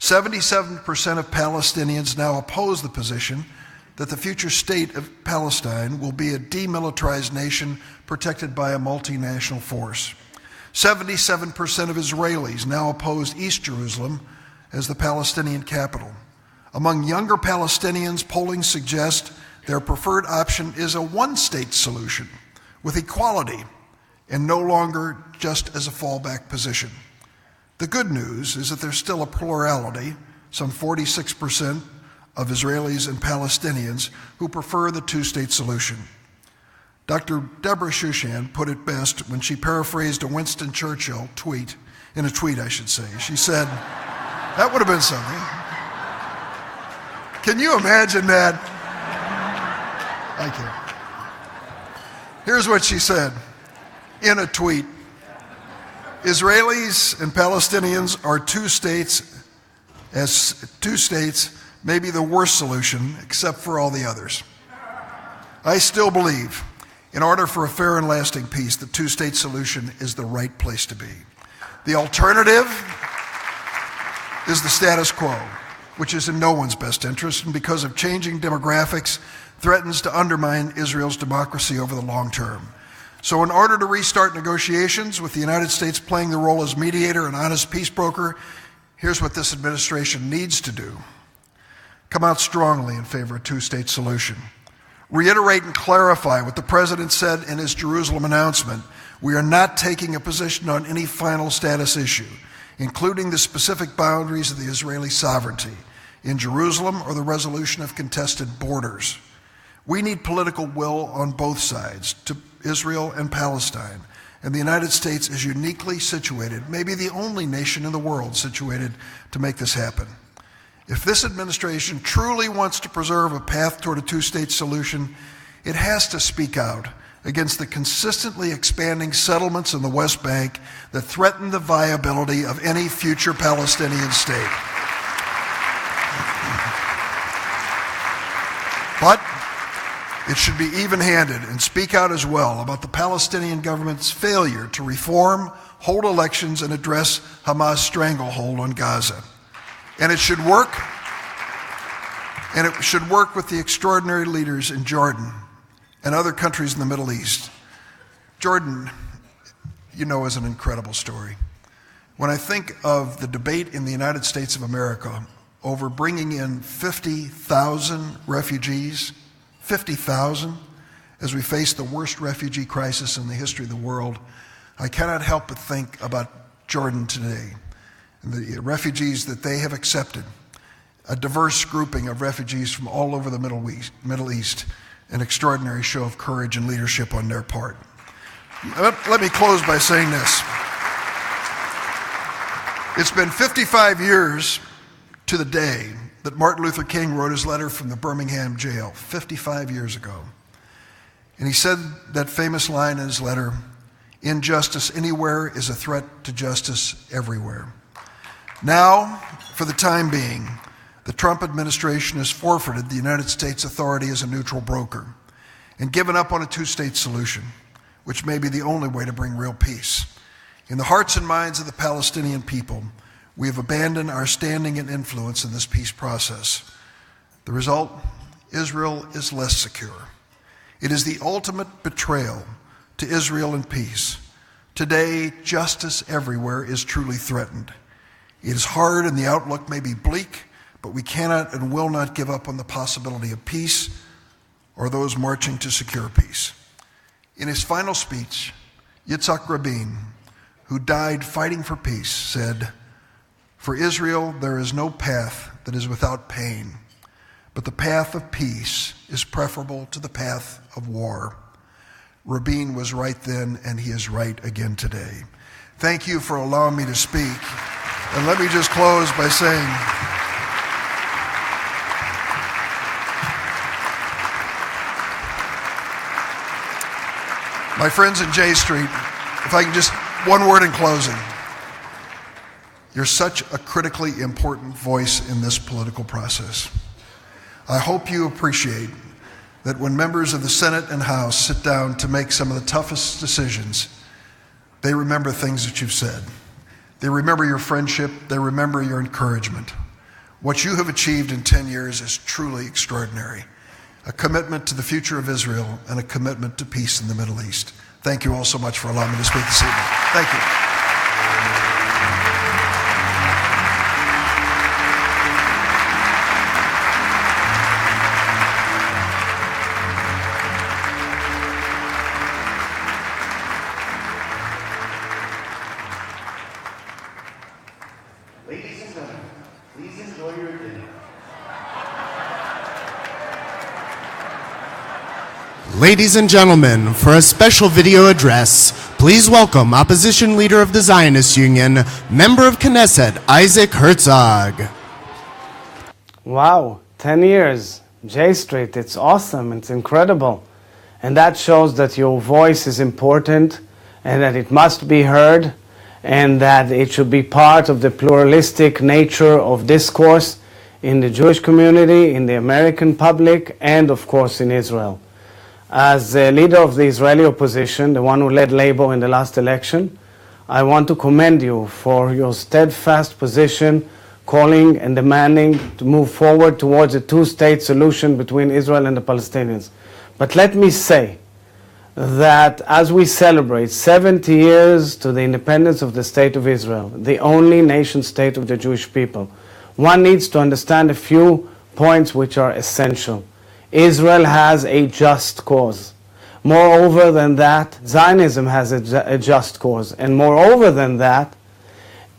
77% of Palestinians now oppose the position that the future state of Palestine will be a demilitarized nation protected by a multinational force. 77% of Israelis now oppose East Jerusalem as the Palestinian capital. Among younger Palestinians, polling suggests their preferred option is a one-state solution with equality and no longer just as a fallback position. The good news is that there's still a plurality, some 46% of Israelis and Palestinians who prefer the two-state solution. Dr. Deborah Shushan put it best when she paraphrased a Winston Churchill tweet, in a tweet I should say. She said, that would have been something. Can you imagine that? I can't. Here's what she said in a tweet. Israelis and Palestinians are two states, maybe the worst solution, except for all the others. I still believe, in order for a fair and lasting peace, the two-state solution is the right place to be. The alternative is the status quo, which is in no one's best interest, and because of changing demographics, threatens to undermine Israel's democracy over the long term. So in order to restart negotiations, with the United States playing the role as mediator and honest peace broker, here's what this administration needs to do. Come out strongly in favor of a two-state solution. Reiterate and clarify what the President said in his Jerusalem announcement. We are not taking a position on any final status issue, including the specific boundaries of the Israeli sovereignty in Jerusalem or the resolution of contested borders. We need political will on both sides, to Israel and Palestine, and the United States is uniquely situated, maybe the only nation in the world situated to make this happen. If this administration truly wants to preserve a path toward a two-state solution, it has to speak out against the consistently expanding settlements in the West Bank that threaten the viability of any future Palestinian state. But it should be even-handed and speak out as well about the Palestinian government's failure to reform, hold elections, and address Hamas' stranglehold on Gaza. And it should work with the extraordinary leaders in Jordan and other countries in the Middle East. Jordan, you know, is an incredible story. When I think of the debate in the United States of America over bringing in 50,000 refugees, 50,000, as we face the worst refugee crisis in the history of the world, I cannot help but think about Jordan today and the refugees that they have accepted, a diverse grouping of refugees from all over the Middle East, an extraordinary show of courage and leadership on their part. Let me close by saying this. It's been 55 years to the day that Martin Luther King wrote his letter from the Birmingham jail, 55 years ago. And he said that famous line in his letter, "Injustice anywhere is a threat to justice everywhere." Now, for the time being, The Trump administration has forfeited the United States authority as a neutral broker and given up on a two-state solution, which may be the only way to bring real peace. In the hearts and minds of the Palestinian people, we have abandoned our standing and influence in this peace process. The result, Israel is less secure. It is the ultimate betrayal to Israel and peace. Today, justice everywhere is truly threatened. It is hard and the outlook may be bleak, but we cannot and will not give up on the possibility of peace or those marching to secure peace. In his final speech, Yitzhak Rabin, who died fighting for peace, said, "For Israel, there is no path that is without pain, but the path of peace is preferable to the path of war." Rabin was right then, and he is right again today. Thank you for allowing me to speak. And let me just close by saying, my friends in J Street, if I can just, one word in closing. You're such a critically important voice in this political process. I hope you appreciate that when members of the Senate and House sit down to make some of the toughest decisions, they remember things that you've said. They remember your friendship, they remember your encouragement. What you have achieved in 10 years is truly extraordinary. A commitment to the future of Israel and a commitment to peace in the Middle East. Thank you all so much for allowing me to speak this evening. Thank you. Ladies and gentlemen, please enjoy your dinner. Ladies and gentlemen, for a special video address, please welcome Opposition Leader of the Zionist Union, Member of Knesset, Isaac Herzog. Wow, 10 years, J Street, it's awesome, it's incredible. And that shows that your voice is important and that it must be heard and that it should be part of the pluralistic nature of discourse in the Jewish community, in the American public, and of course in Israel. As the leader of the Israeli opposition, the one who led Labour in the last election, I want to commend you for your steadfast position, calling and demanding to move forward towards a two-state solution between Israel and the Palestinians. But let me say that as we celebrate 70 years to the independence of the State of Israel, the only nation-state of the Jewish people, one needs to understand a few points which are essential. Israel has a just cause. Moreover than that, Zionism has a just cause. And moreover than that,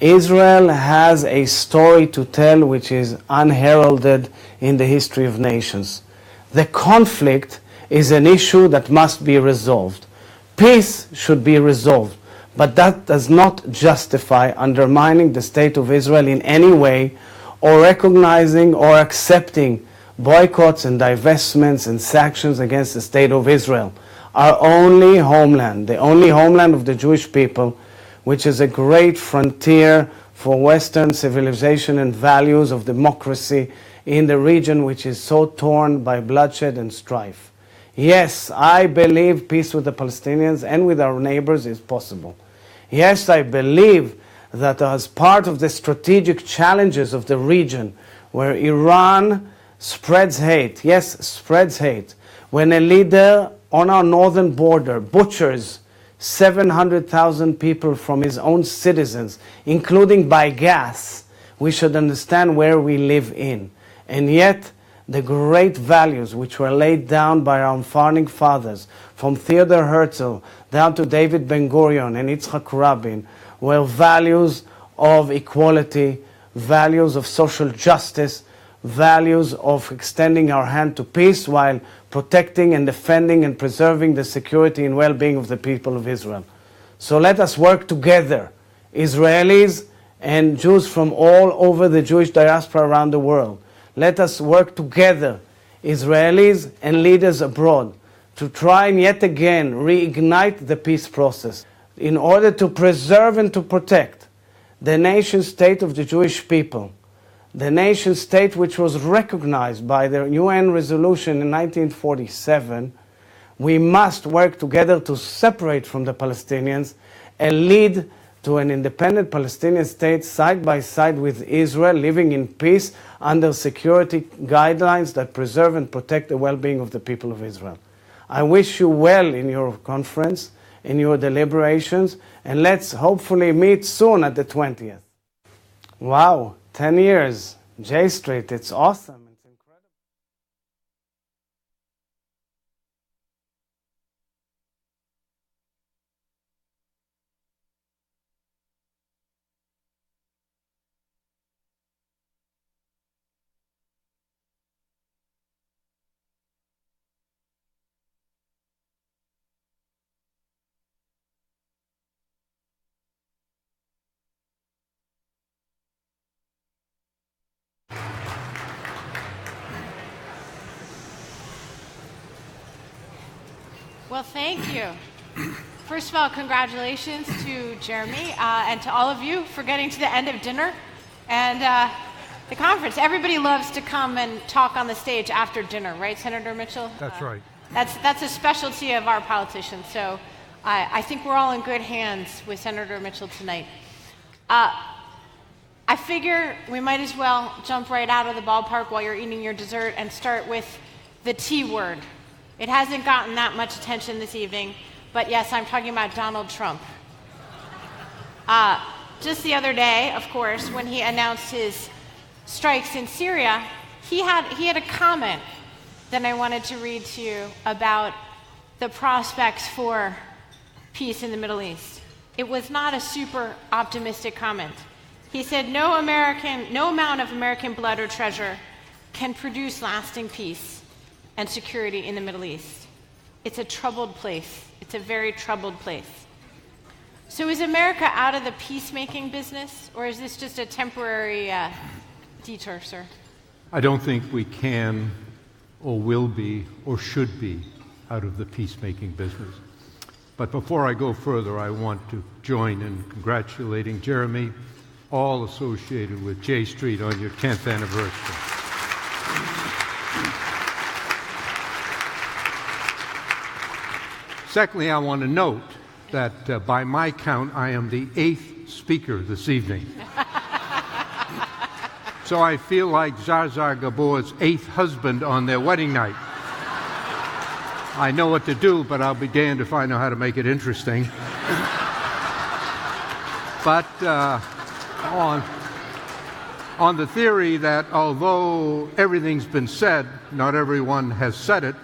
Israel has a story to tell which is unheralded in the history of nations. The conflict is an issue that must be resolved. Peace should be resolved, but that does not justify undermining the State of Israel in any way, or recognizing or accepting boycotts and divestments and sanctions against the State of Israel, our only homeland, the only homeland of the Jewish people, which is a great frontier for Western civilization and values of democracy in the region which is so torn by bloodshed and strife. Yes, I believe peace with the Palestinians and with our neighbors is possible. Yes, I believe that as part of the strategic challenges of the region, where Iran spreads hate, yes, spreads hate, when a leader on our northern border butchers 700,000 people from his own citizens, including by gas, we should understand where we live in. And yet, the great values which were laid down by our founding fathers, from Theodor Herzl down to David Ben-Gurion and Yitzhak Rabin, were values of equality, values of social justice, values of extending our hand to peace while protecting and defending and preserving the security and well-being of the people of Israel. So let us work together, Israelis and Jews from all over the Jewish diaspora around the world. Let us work together, Israelis and leaders abroad, to try and yet again reignite the peace process in order to preserve and to protect the nation state of the Jewish people, the nation state which was recognized by the UN resolution in 1947, we must work together to separate from the Palestinians and lead to an independent Palestinian state side by side with Israel, living in peace under security guidelines that preserve and protect the well-being of the people of Israel. I wish you well in your conference, in your deliberations, and let's hopefully meet soon at the 20th. Wow, 10 years, J Street, it's awesome. Well, thank you. First of all, congratulations to Jeremy and to all of you for getting to the end of dinner and the conference. Everybody loves to come and talk on the stage after dinner, right, Senator Mitchell? That's right. That's a specialty of our politicians. So I think we're all in good hands with Senator Mitchell tonight. I figure we might as well jump right out of the ballpark while you're eating your dessert and start with the T word. It hasn't gotten that much attention this evening, but yes, I'm talking about Donald Trump. Just the other day, of course, when he announced his strikes in Syria, he had a comment that I wanted to read to you about the prospects for peace in the Middle East. It was not a super optimistic comment. He said, no amount of American blood or treasure can produce lasting peace and security in the Middle East. It's a troubled place. It's a very troubled place. So is America out of the peacemaking business, or is this just a temporary detour, sir? I don't think we can or will be or should be out of the peacemaking business. But before I go further, I want to join in congratulating Jeremy, all associated with J Street, on your 10th anniversary. Secondly, I want to note that by my count, I am the 8th speaker this evening. So I feel like Zsa Zsa Gabor's 8th husband on their wedding night. I know what to do, but I'll be damned if I know how to make it interesting. But on the theory that although everything's been said, not everyone has said it,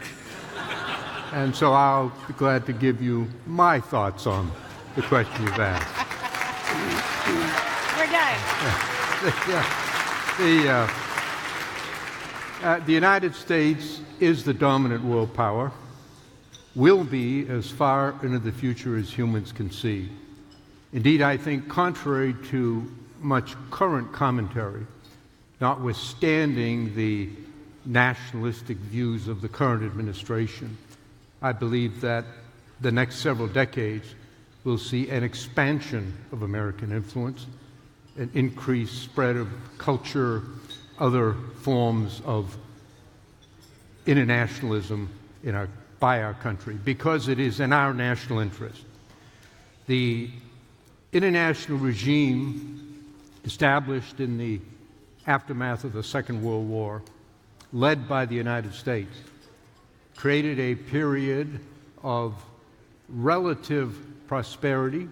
and so I'll be glad to give you my thoughts on the question you've asked. We're done. The United States is the dominant world power, will be as far into the future as humans can see. Indeed, I think contrary to much current commentary, notwithstanding the nationalistic views of the current administration, I believe that the next several decades will see an expansion of American influence, an increased spread of culture, other forms of internationalism by our country, because it is in our national interest. The international regime established in the aftermath of the Second World War, led by the United States, created a period of relative prosperity,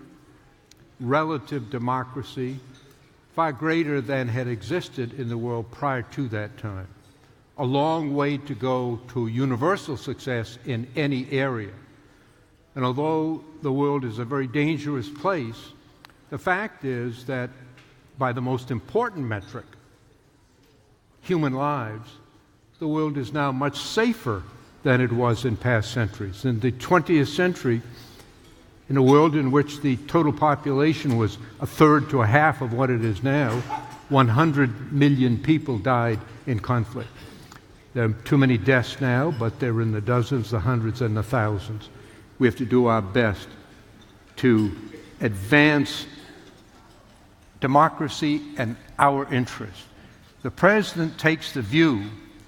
relative democracy, far greater than had existed in the world prior to that time. A long way to go to universal success in any area. And although the world is a very dangerous place, the fact is that by the most important metric, human lives, the world is now much safer than it was in past centuries. In the 20th century, in a world in which the total population was a third to a half of what it is now, 100 million people died in conflict. There are too many deaths now, but they're in the dozens, the hundreds, and the thousands. We have to do our best to advance democracy and our interests. the President takes the view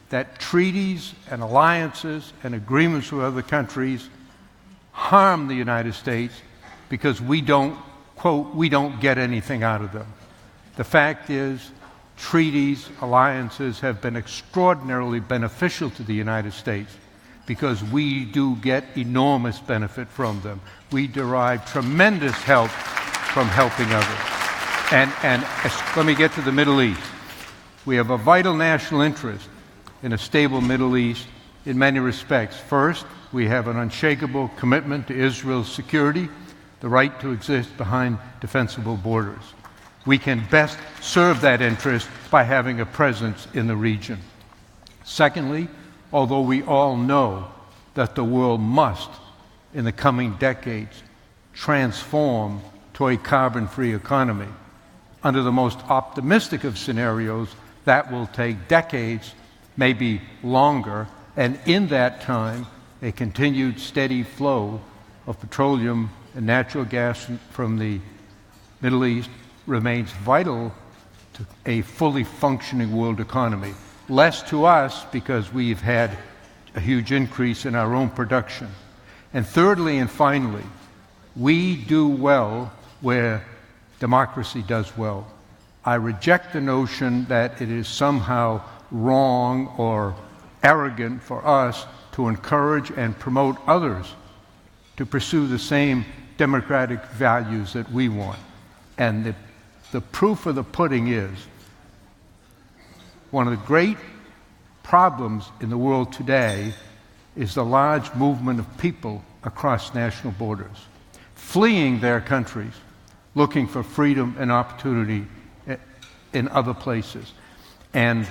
that treaties and alliances and agreements with other countries harm the United States because we don't, quote, we don't get anything out of them. The fact is, treaties, alliances have been extraordinarily beneficial to the United States because we do get enormous benefit from them. We derive tremendous help from helping others. And let me get to the Middle East. We have a vital national interest in a stable Middle East in many respects. First, we have an unshakable commitment to Israel's security, the right to exist behind defensible borders. We can best serve that interest by having a presence in the region. Secondly, although we all know that the world must, in the coming decades, transform to a carbon-free economy, under the most optimistic of scenarios, that will take decades, maybe longer, and in that time, a continued steady flow of petroleum and natural gas from the Middle East remains vital to a fully functioning world economy. Less to us because we've had a huge increase in our own production. And thirdly and finally, we do well where democracy does well. I reject the notion that it is somehow wrong or arrogant for us to encourage and promote others to pursue the same democratic values that we want. And the proof of the pudding is one of the great problems in the world today is the large movement of people across national borders, fleeing their countries, looking for freedom and opportunity in other places. And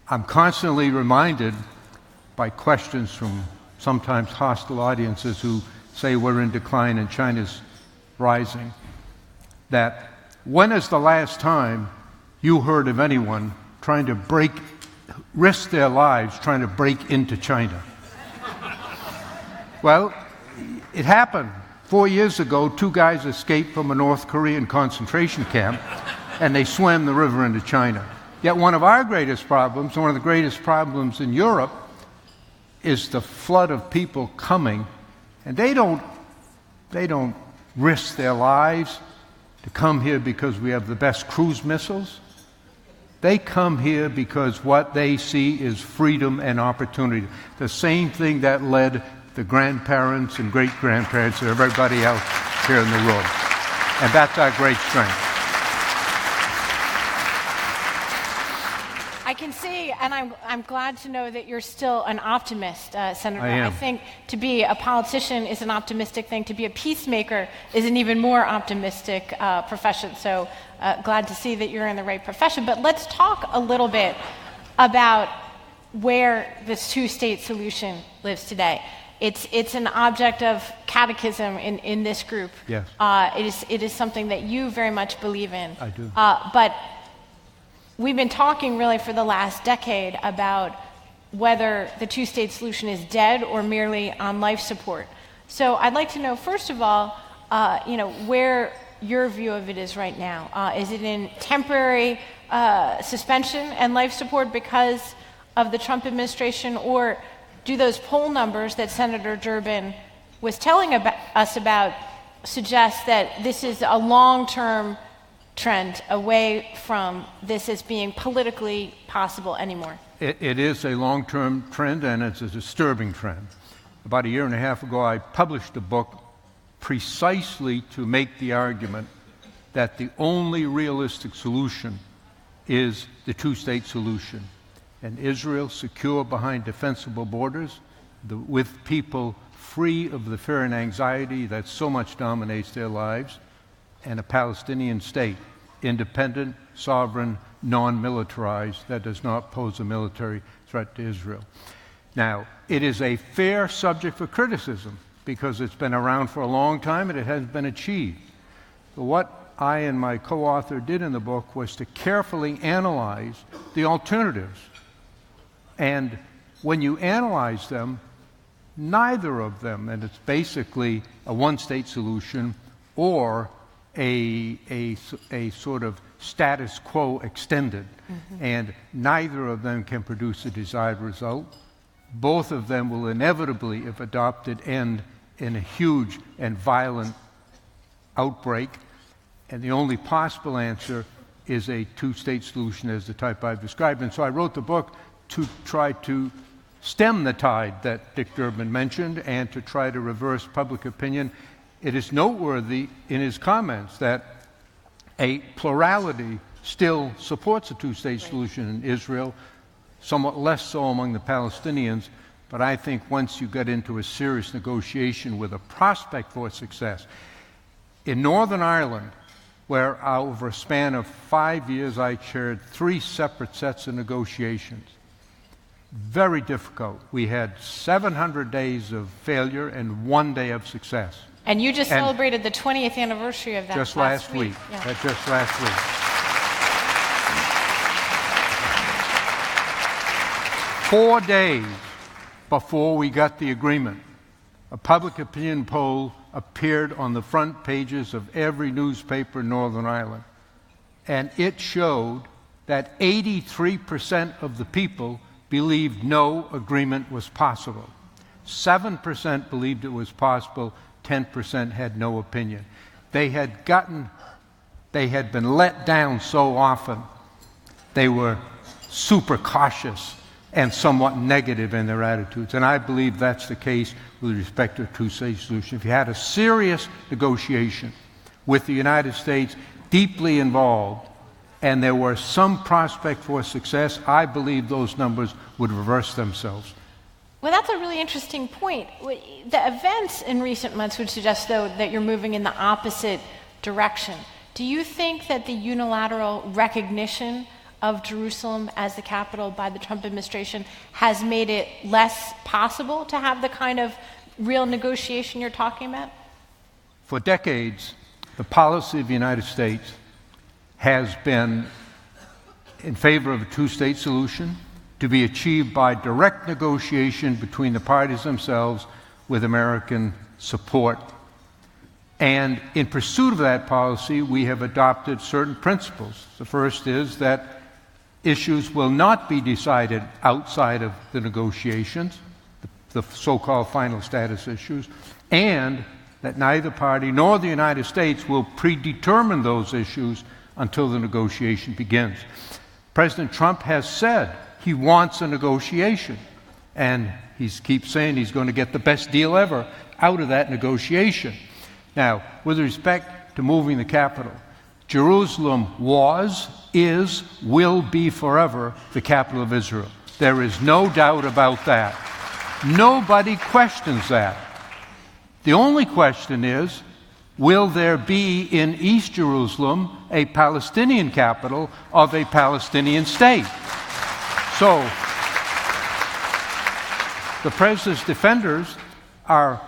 I'm constantly reminded by questions from sometimes hostile audiences who say we're in decline and China's rising, that when is the last time you heard of anyone trying to risk their lives trying to break into China? Well, it happened. 4 years ago, 2 guys escaped from a North Korean concentration camp, and they swam the river into China. Yet one of our greatest problems, one of the greatest problems in Europe, is the flood of people coming, and they don't risk their lives to come here because we have the best cruise missiles. They come here because what they see is freedom and opportunity. The same thing that led the grandparents and great-grandparents and everybody else here in the room. And that's our great strength. I can see, and I'm glad to know that you're still an optimist, Senator. I am. I think to be a politician is an optimistic thing. To be a peacemaker is an even more optimistic profession. So glad to see that you're in the right profession. But let's talk a little bit about where this two-state solution lives today. It's an object of catechism in this group. Yes. It is something that you very much believe in. I do. But we've been talking really for the last decade about whether the two-state solution is dead or merely on life support. So I'd like to know, first of all, where your view of it is right now. Is it in temporary suspension and life support because of the Trump administration, or do those poll numbers that Senator Durbin was telling us about suggest that this is a long-term trend away from this as being politically possible anymore? It is a long-term trend, and it's a disturbing trend. About a year and a half ago, I published a book precisely to make the argument that the only realistic solution is the two-state solution. And Israel secure behind defensible borders, with people free of the fear and anxiety that so much dominates their lives, and a Palestinian state, independent, sovereign, non-militarized, that does not pose a military threat to Israel. Now, it is a fair subject for criticism because it's been around for a long time and it hasn't been achieved. But what I and my co-author did in the book was to carefully analyze the alternatives. And when you analyze them, neither of them, and it's basically a one-state solution or a sort of status quo extended. And neither of them can produce a desired result. Both of them will inevitably, if adopted, end in a huge and violent outbreak. And the only possible answer is a two-state solution as the type I've described. And so I wrote the book to try to stem the tide that Dick Durbin mentioned and to try to reverse public opinion. It is noteworthy in his comments that a plurality still supports a two-state solution in Israel, somewhat less so among the Palestinians, but I think once you get into a serious negotiation with a prospect for success, in Northern Ireland, where over a span of 5 years I chaired 3 separate sets of negotiations, very difficult. We had 700 days of failure and 1 day of success. And you just celebrated the 20th anniversary of that just last week. Yeah. Just last week. 4 days before we got the agreement, a public opinion poll appeared on the front pages of every newspaper in Northern Ireland. And it showed that 83% of the people believed no agreement was possible. 7% believed it was possible, 10% had no opinion. They had been let down so often, they were super cautious and somewhat negative in their attitudes. And I believe that's the case with respect to a two-state solution. If you had a serious negotiation with the United States deeply involved, and there were some prospect for success, I believe those numbers would reverse themselves. Well, that's a really interesting point. The events in recent months would suggest, though, that you're moving in the opposite direction. Do you think that the unilateral recognition of Jerusalem as the capital by the Trump administration has made it less possible to have the kind of real negotiation you're talking about? For decades, the policy of the United States has been in favor of a two-state solution to be achieved by direct negotiation between the parties themselves with American support. And in pursuit of that policy, we have adopted certain principles. The first is that issues will not be decided outside of the negotiations, the so-called final status issues, and that neither party nor the United States will predetermine those issues until the negotiation begins. President Trump has said he wants a negotiation, and he keeps saying he's going to get the best deal ever out of that negotiation. Now, with respect to moving the capital, Jerusalem was, is, will be forever the capital of Israel. There is no doubt about that. Nobody questions that. The only question is, will there be in East Jerusalem a Palestinian capital of a Palestinian state? So, the president's defenders are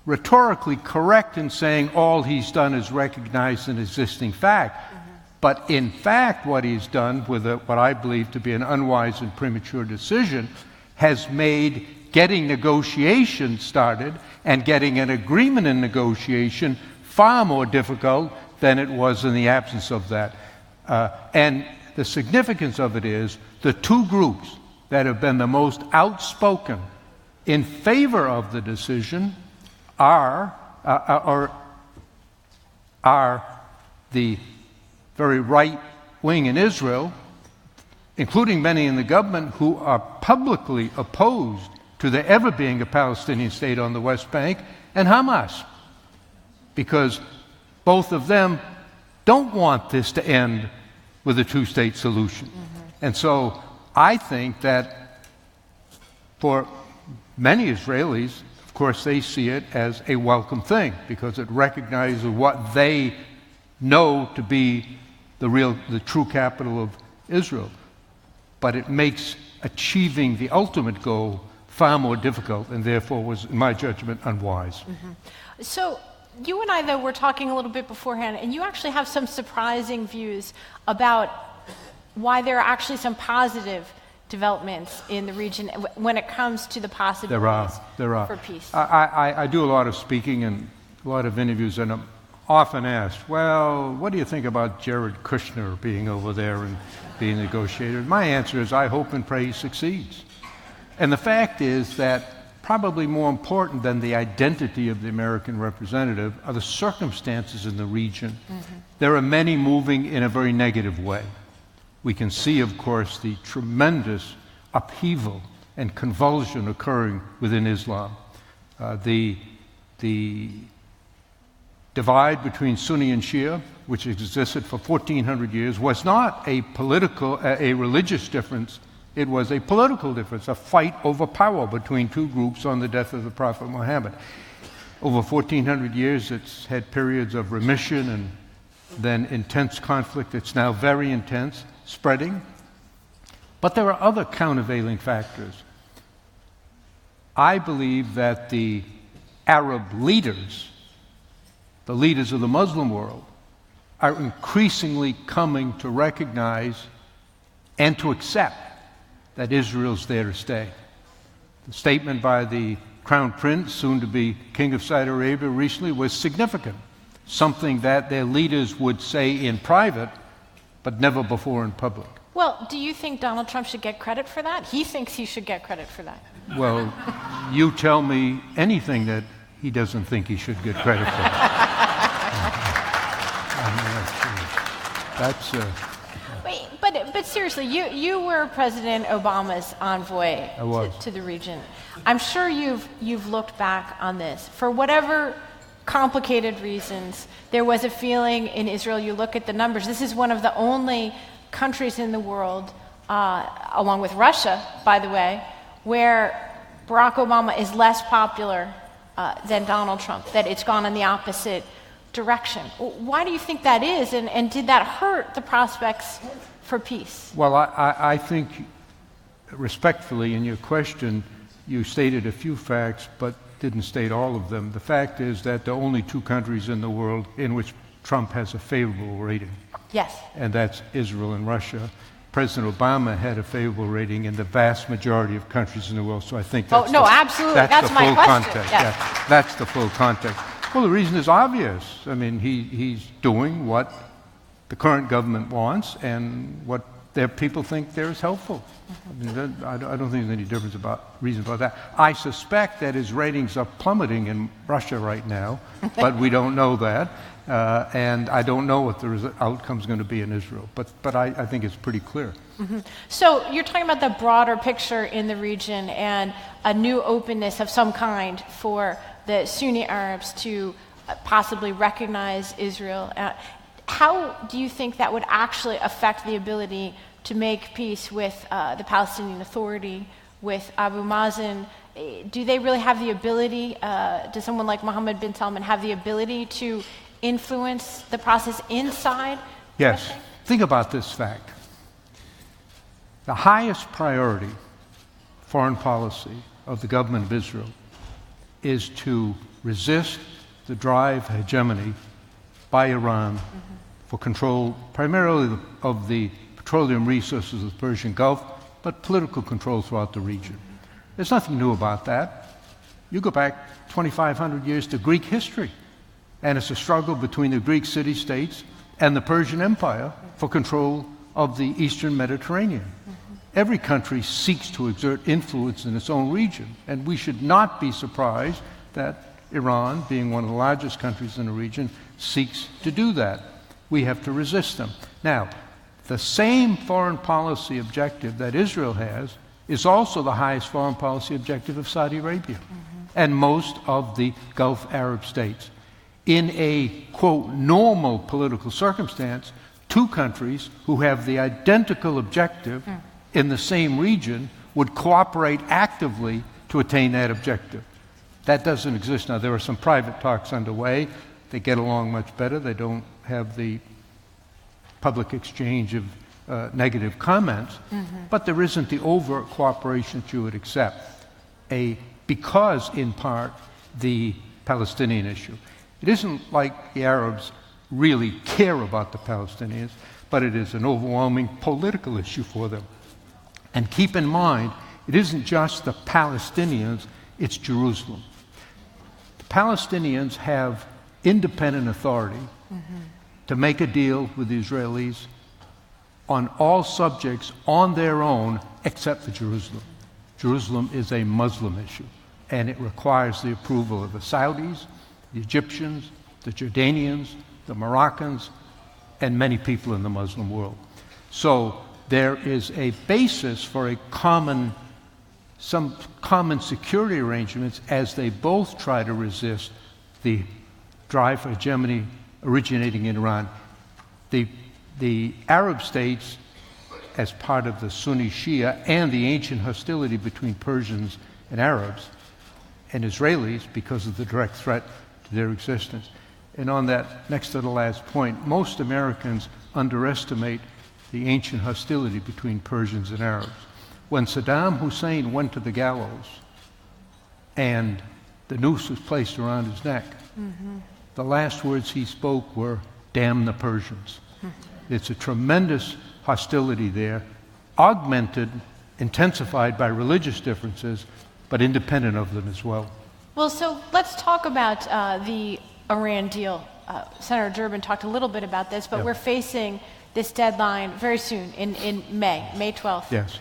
rhetorically correct in saying all he's done is recognize an existing fact. But in fact, what he's done with what I believe to be an unwise and premature decision has made getting negotiations started and getting an agreement in negotiation far more difficult than it was in the absence of that. And the significance of it is the two groups that have been the most outspoken in favor of the decision are the very right wing in Israel, including many in the government who are publicly opposed to there ever being a Palestinian state on the West Bank, and Hamas, because both of them don't want this to end with a two-state solution. And so I think that for many Israelis, of course, they see it as a welcome thing because it recognizes what they know to be the true capital of Israel. But it makes achieving the ultimate goal far more difficult and therefore was, in my judgment, unwise. So you and I, though, were talking a little bit beforehand, and you actually have some surprising views about why there are actually some positive developments in the region when it comes to the possibilities there are. for peace. I do a lot of speaking and a lot of interviews, and I'm often asked, well, what do you think about Jared Kushner being over there and being negotiator? My answer is, I hope and pray he succeeds. And the fact is that probably more important than the identity of the American representative are the circumstances in the region. There are many moving in a very negative way. We can see, of course, the tremendous upheaval and convulsion occurring within Islam. The divide between Sunni and Shia, which existed for 1,400 years, was not a religious difference. It was a political difference, a fight over power between two groups on the death of the Prophet Muhammad. Over 1,400 years, it's had periods of remission and then intense conflict. It's now very intense, spreading. But there are other countervailing factors. I believe that the Arab leaders, the leaders of the Muslim world, are increasingly coming to recognize and to accept that Israel's there to stay. The statement by the Crown Prince, soon to be King of Saudi Arabia, recently was significant, something that their leaders would say in private, but never before in public. Well, do you think Donald Trump should get credit for that? He thinks he should get credit for that. Well, you tell me anything that he doesn't think he should get credit for. Wait, but seriously, you were President Obama's envoy to the region. I'm sure you've looked back on this. For whatever complicated reasons, there was a feeling in Israel, you look at the numbers, this is one of the only countries in the world, along with Russia, by the way, where Barack Obama is less popular than Donald Trump, that it's gone in the opposite direction. Why do you think that is, and did that hurt the prospects for peace? Well, I think, respectfully, in your question, you stated a few facts, but didn't state all of them. The fact is that there are only two countries in the world in which Trump has a favorable rating. Yes. And that's Israel and Russia. President Obama had a favorable rating in the vast majority of countries in the world, so I think that's absolutely. That's the my full question. context. Yes. Yeah, that's the full context. Well, the reason is obvious. I mean, he's doing what the current government wants and what their people think there is helpful. I mean, I don't think there's any reason about that. I suspect that his ratings are plummeting in Russia right now, but we don't know that. And I don't know what the outcome is going to be in Israel, but I think it's pretty clear. So you're talking about the broader picture in the region and a new openness of some kind for the Sunni Arabs to possibly recognize Israel. How do you think that would actually affect the ability to make peace with the Palestinian Authority, with Abu Mazen? Do they really have the ability, does someone like Mohammed bin Salman have the ability to influence the process inside? Yes. Think about this fact. The highest priority foreign policy of the government of Israel is to resist the drive hegemony by Iran for control primarily of the petroleum resources of the Persian Gulf, but political control throughout the region. There's nothing new about that. You go back 2,500 years to Greek history, and it's a struggle between the Greek city-states and the Persian Empire for control of the Eastern Mediterranean. Every country seeks to exert influence in its own region, and we should not be surprised that Iran, being one of the largest countries in the region, seeks to do that. We have to resist them. Now, the same foreign policy objective that Israel has is also the highest foreign policy objective of Saudi Arabia and most of the Gulf Arab states. In a, quote, normal political circumstance, two countries who have the identical objective in the same region would cooperate actively to attain that objective. That doesn't exist now. There are some private talks underway. They get along much better. They don't have the public exchange of negative comments, but there isn't the overt cooperation that you would accept, because, in part, the Palestinian issue. It isn't like the Arabs really care about the Palestinians, but it is an overwhelming political issue for them. And keep in mind, it isn't just the Palestinians, it's Jerusalem. The Palestinians have independent authority to make a deal with the Israelis on all subjects on their own except for Jerusalem. Jerusalem is a Muslim issue, and it requires the approval of the Saudis, the Egyptians, the Jordanians, the Moroccans, and many people in the Muslim world. So there is a basis for some common security arrangements as they both try to resist the drive for hegemony originating in Iran. The Arab states, as part of the Sunni Shia and the ancient hostility between Persians and Arabs and Israelis because of the direct threat to their existence. And on that, next to the last point, most Americans underestimate the ancient hostility between Persians and Arabs. When Saddam Hussein went to the gallows and the noose was placed around his neck, the last words he spoke were, "Damn the Persians." It's a tremendous hostility there, augmented, intensified by religious differences, but independent of them as well. Well, so let's talk about the Iran deal. Senator Durbin talked a little bit about this, but we're facing this deadline very soon, in May 12th. Yes.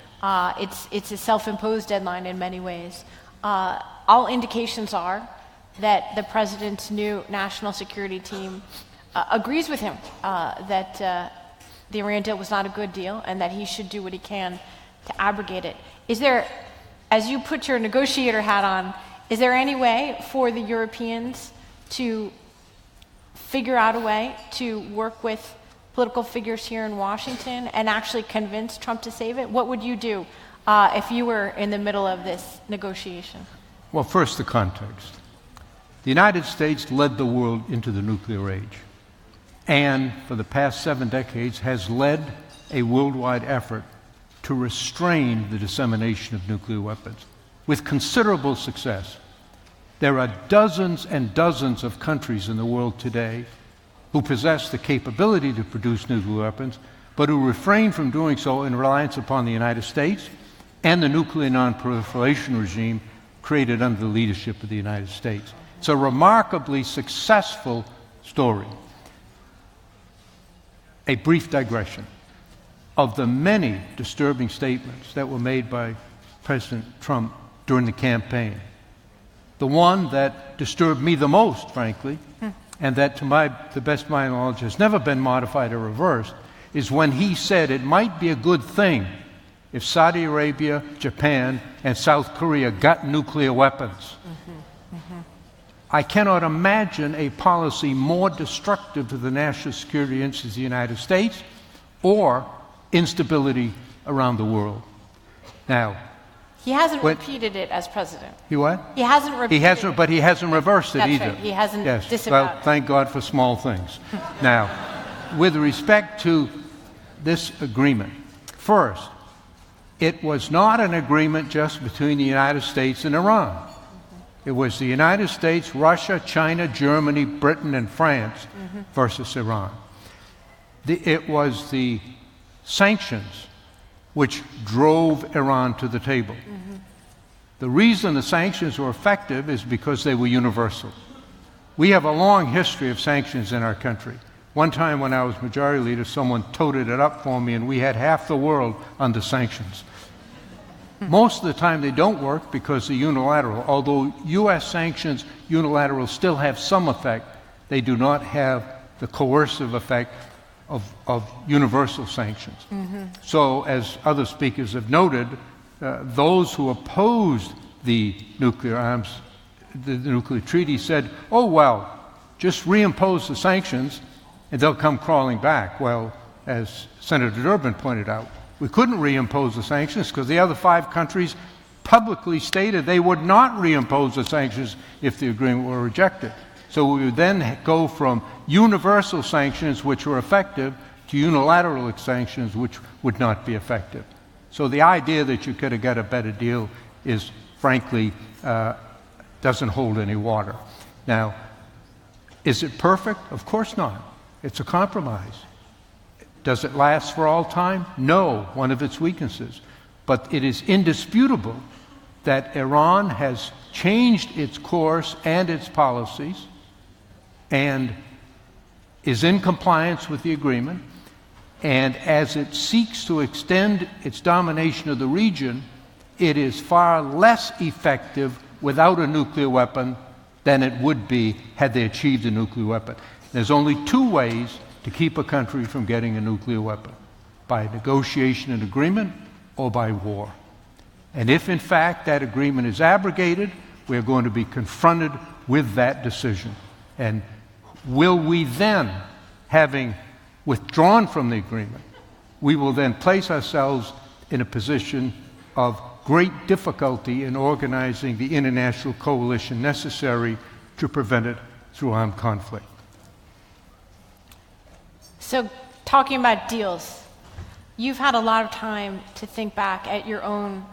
It's a self-imposed deadline in many ways. All indications are that the president's new national security team agrees with him that the Iran deal was not a good deal and that he should do what he can to abrogate it. Is there, as you put your negotiator hat on, is there any way for the Europeans to figure out a way to work with political figures here in Washington and actually convince Trump to save it? What would you do if you were in the middle of this negotiation? Well, first, the context. The United States led the world into the nuclear age, and for the past 7 decades has led a worldwide effort to restrain the dissemination of nuclear weapons with considerable success. There are dozens and dozens of countries in the world today who possess the capability to produce nuclear weapons, but who refrain from doing so in reliance upon the United States and the nuclear non-proliferation regime created under the leadership of the United States. It's a remarkably successful story. A brief digression. Of the many disturbing statements that were made by President Trump during the campaign, the one that disturbed me the most, frankly, and that to the best of my knowledge has never been modified or reversed, is when he said it might be a good thing if Saudi Arabia, Japan, and South Korea got nuclear weapons. I cannot imagine a policy more destructive to the national security interests of the United States or instability around the world. Now, he hasn't repeated it as president. He what? He hasn't repeated it. But he hasn't reversed it either. Right. He hasn't disavowed Well, thank God for small things. Now, with respect to this agreement, first, it was not an agreement just between the United States and Iran. It was the United States, Russia, China, Germany, Britain, and France versus Iran. It was the sanctions which drove Iran to the table. The reason the sanctions were effective is because they were universal. We have a long history of sanctions in our country. One time when I was majority leader, someone toted it up for me, and we had half the world under sanctions. Most of the time they don't work because they're unilateral. Although U.S. sanctions unilateral still have some effect, they do not have the coercive effect of universal sanctions. So, as other speakers have noted, those who opposed the nuclear treaty said, oh, well, just reimpose the sanctions and they'll come crawling back. Well, as Senator Durbin pointed out, we couldn't reimpose the sanctions because the other 5 countries publicly stated they would not reimpose the sanctions if the agreement were rejected. So we would then go from universal sanctions, which were effective, to unilateral sanctions, which would not be effective. So the idea that you could have got a better deal is, frankly, doesn't hold any water. Now, is it perfect? Of course not. It's a compromise. Does it last for all time? No, one of its weaknesses. But it is indisputable that Iran has changed its course and its policies and is in compliance with the agreement, and as it seeks to extend its domination of the region, it is far less effective without a nuclear weapon than it would be had they achieved a nuclear weapon. There's only two ways to keep a country from getting a nuclear weapon: by negotiation and agreement, or by war. And if in fact that agreement is abrogated, we're going to be confronted with that decision. And will we then, having withdrawn from the agreement, we will then place ourselves in a position of great difficulty in organizing the international coalition necessary to prevent it through armed conflict. So, talking about deals, you've had a lot of time to think back at your own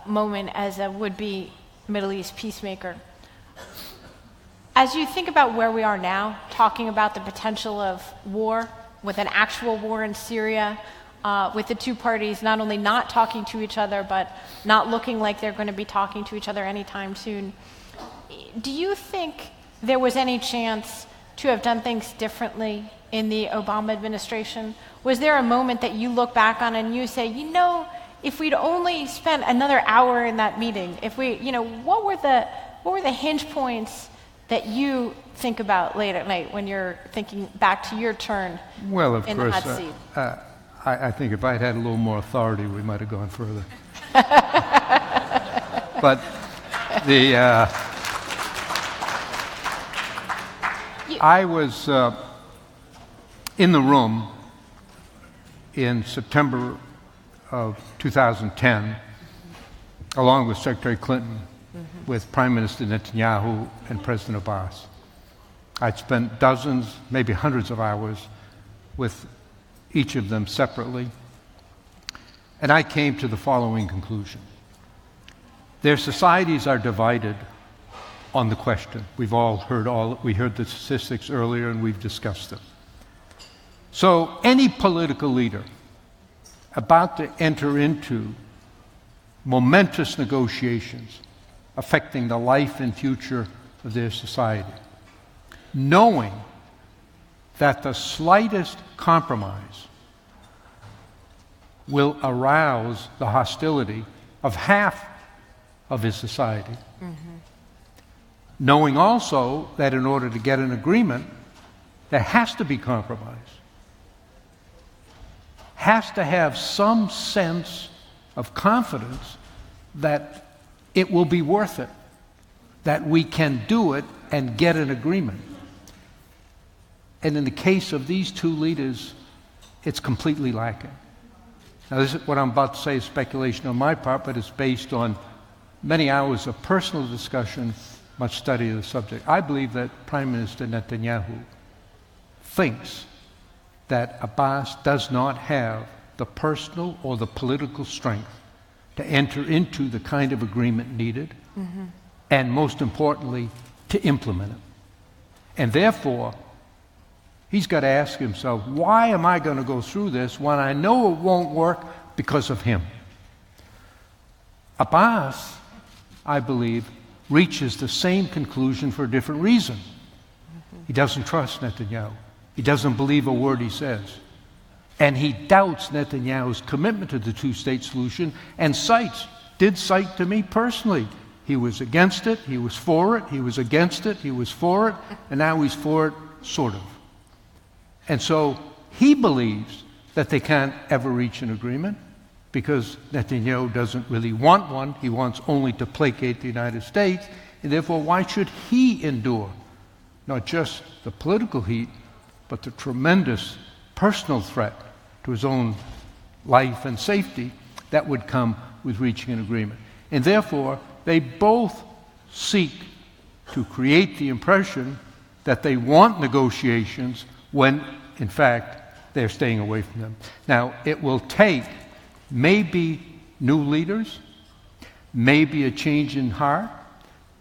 moment as a would-be Middle East peacemaker. As you think about where we are now, talking about the potential of war, with an actual war in Syria, with the two parties not only not talking to each other, but not looking like they're going to be talking to each other anytime soon, do you think there was any chance to have done things differently in the Obama administration? Was there a moment that you look back on and you say, you know, if we'd only spent another hour in that meeting, if we, you know, what were the hinge points that you think about late at night when you're thinking back to your turn Well, of in course, the hot seat? I think if I'd had a little more authority, we might have gone further. But I was in the room in September of 2010, along with Secretary Clinton, with Prime Minister Netanyahu and President Abbas. I'd spent dozens, maybe hundreds of hours with each of them separately, and I came to the following conclusion. Their societies are divided on the question. We heard the statistics earlier and we've discussed them. So any political leader about to enter into momentous negotiations affecting the life and future of their society, knowing that the slightest compromise will arouse the hostility of half of his society, knowing also that in order to get an agreement, there has to be compromise, has to have some sense of confidence that it will be worth it, that we can do it and get an agreement. And in the case of these two leaders, it's completely lacking. Now, this is what I'm about to say is speculation on my part, but it's based on many hours of personal discussion, much study of the subject. I believe that Prime Minister Netanyahu thinks that Abbas does not have the personal or the political strength to enter into the kind of agreement needed, and most importantly, to implement it. And therefore, he's got to ask himself, why am I going to go through this when I know it won't work because of him? Abbas, I believe, reaches the same conclusion for a different reason. He doesn't trust Netanyahu. He doesn't believe a word he says. And he doubts Netanyahu's commitment to the two-state solution and did cite to me personally. He was against it, he was for it, he was against it, he was for it, and now he's for it, sort of. And so he believes that they can't ever reach an agreement because Netanyahu doesn't really want one. He wants only to placate the United States, and therefore why should he endure not just the political heat, but the tremendous personal threat to his own life and safety that would come with reaching an agreement. And therefore, they both seek to create the impression that they want negotiations when, in fact, they're staying away from them. Now, it will take maybe new leaders, maybe a change in heart,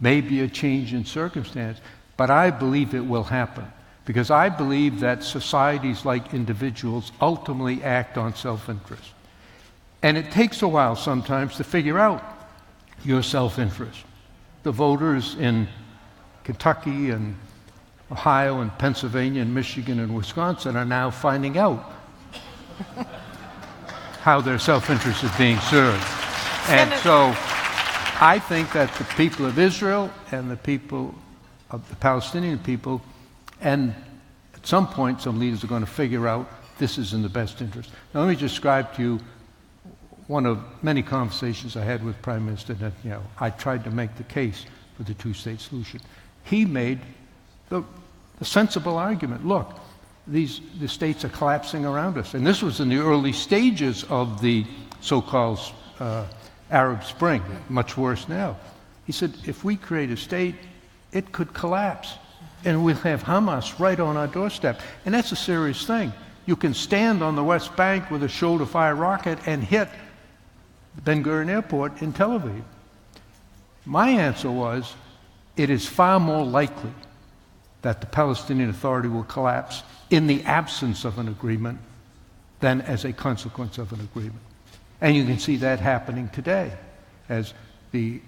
maybe a change in circumstance, but I believe it will happen. Because I believe that societies, like individuals, ultimately act on self-interest. And it takes a while sometimes to figure out your self-interest. The voters in Kentucky and Ohio and Pennsylvania and Michigan and Wisconsin are now finding out how their self-interest is being served. And so I think that the people of Israel and the people of the Palestinian people, and at some point some leaders are going to figure out this is in the best interest. Now let me describe to you one of many conversations I had with Prime Minister Netanyahu. I tried to make the case for the two-state solution. He made the sensible argument. Look, the states are collapsing around us. And this was in the early stages of the so-called Arab Spring, much worse now. He said, if we create a state, it could collapse. And we'll have Hamas right on our doorstep. And that's a serious thing. You can stand on the West Bank with a shoulder-fire rocket and hit Ben Gurion Airport in Tel Aviv. My answer was, it is far more likely that the Palestinian Authority will collapse in the absence of an agreement than as a consequence of an agreement. And you can see that happening today as the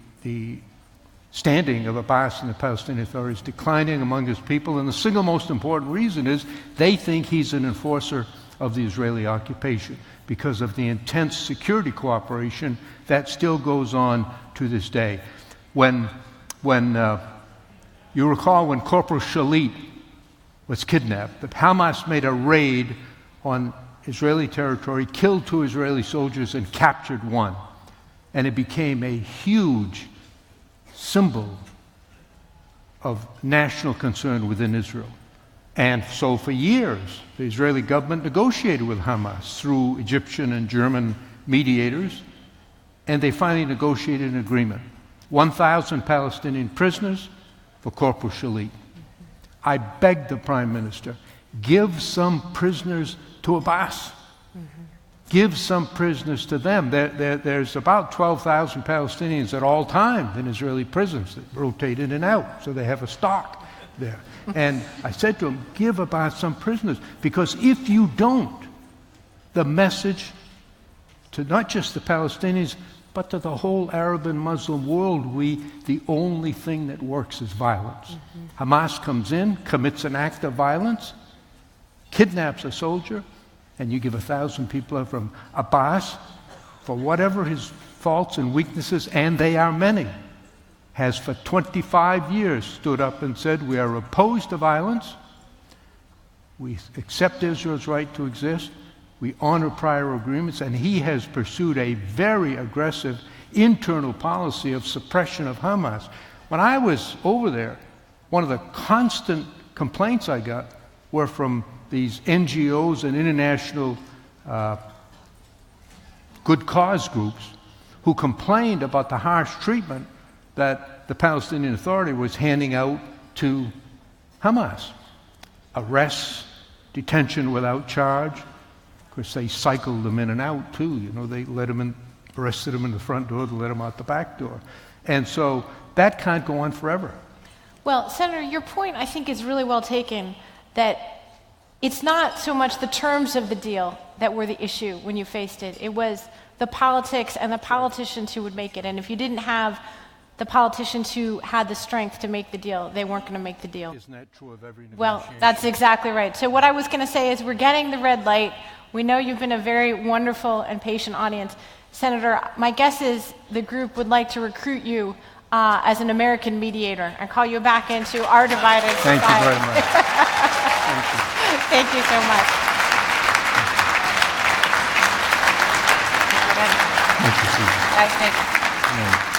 standing of Abbas and the Palestinian Authority is declining among his people, and the single most important reason is they think he's an enforcer of the Israeli occupation because of the intense security cooperation that still goes on to this day. When you recall when Corporal Shalit was kidnapped, that Hamas made a raid on Israeli territory, killed 2 Israeli soldiers and captured 1. And it became a huge symbol of national concern within Israel. And so for years, the Israeli government negotiated with Hamas through Egyptian and German mediators, and they finally negotiated an agreement. 1,000 Palestinian prisoners for Corporal Shalit. I begged the Prime Minister, give some prisoners to Abbas. Give some prisoners to them. There's about 12,000 Palestinians at all times in Israeli prisons that rotate in and out, so they have a stock there. And I said to him, give Abbas some prisoners, because if you don't, the message to not just the Palestinians, but to the whole Arab and Muslim world, the only thing that works is violence. Hamas comes in, commits an act of violence, kidnaps a soldier, and you give 1,000 people from Abbas, for whatever his faults and weaknesses, and they are many, has for 25 years stood up and said, we are opposed to violence, we accept Israel's right to exist, we honor prior agreements, and he has pursued a very aggressive internal policy of suppression of Hamas. When I was over there, one of the constant complaints I got were from these NGOs and international good cause groups who complained about the harsh treatment that the Palestinian Authority was handing out to Hamas. Arrests, detention without charge. Of course, they cycled them in and out too. You know, they let them in, arrested them in the front door, they let them out the back door. And so that can't go on forever. Well, Senator, your point, I think, is really well taken, that it's not so much the terms of the deal that were the issue when you faced it. It was the politics and the politicians who would make it. And if you didn't have the politicians who had the strength to make the deal, they weren't going to make the deal. Isn't that true of every negotiation? Well, that's exactly right. So what I was going to say is we're getting the red light. We know you've been a very wonderful and patient audience. Senator, my guess is the group would like to recruit you as an American mediator and call you back into our divided society. Thank you very much. Thank you. Thank you so much. Thank you, Susan. Thank you.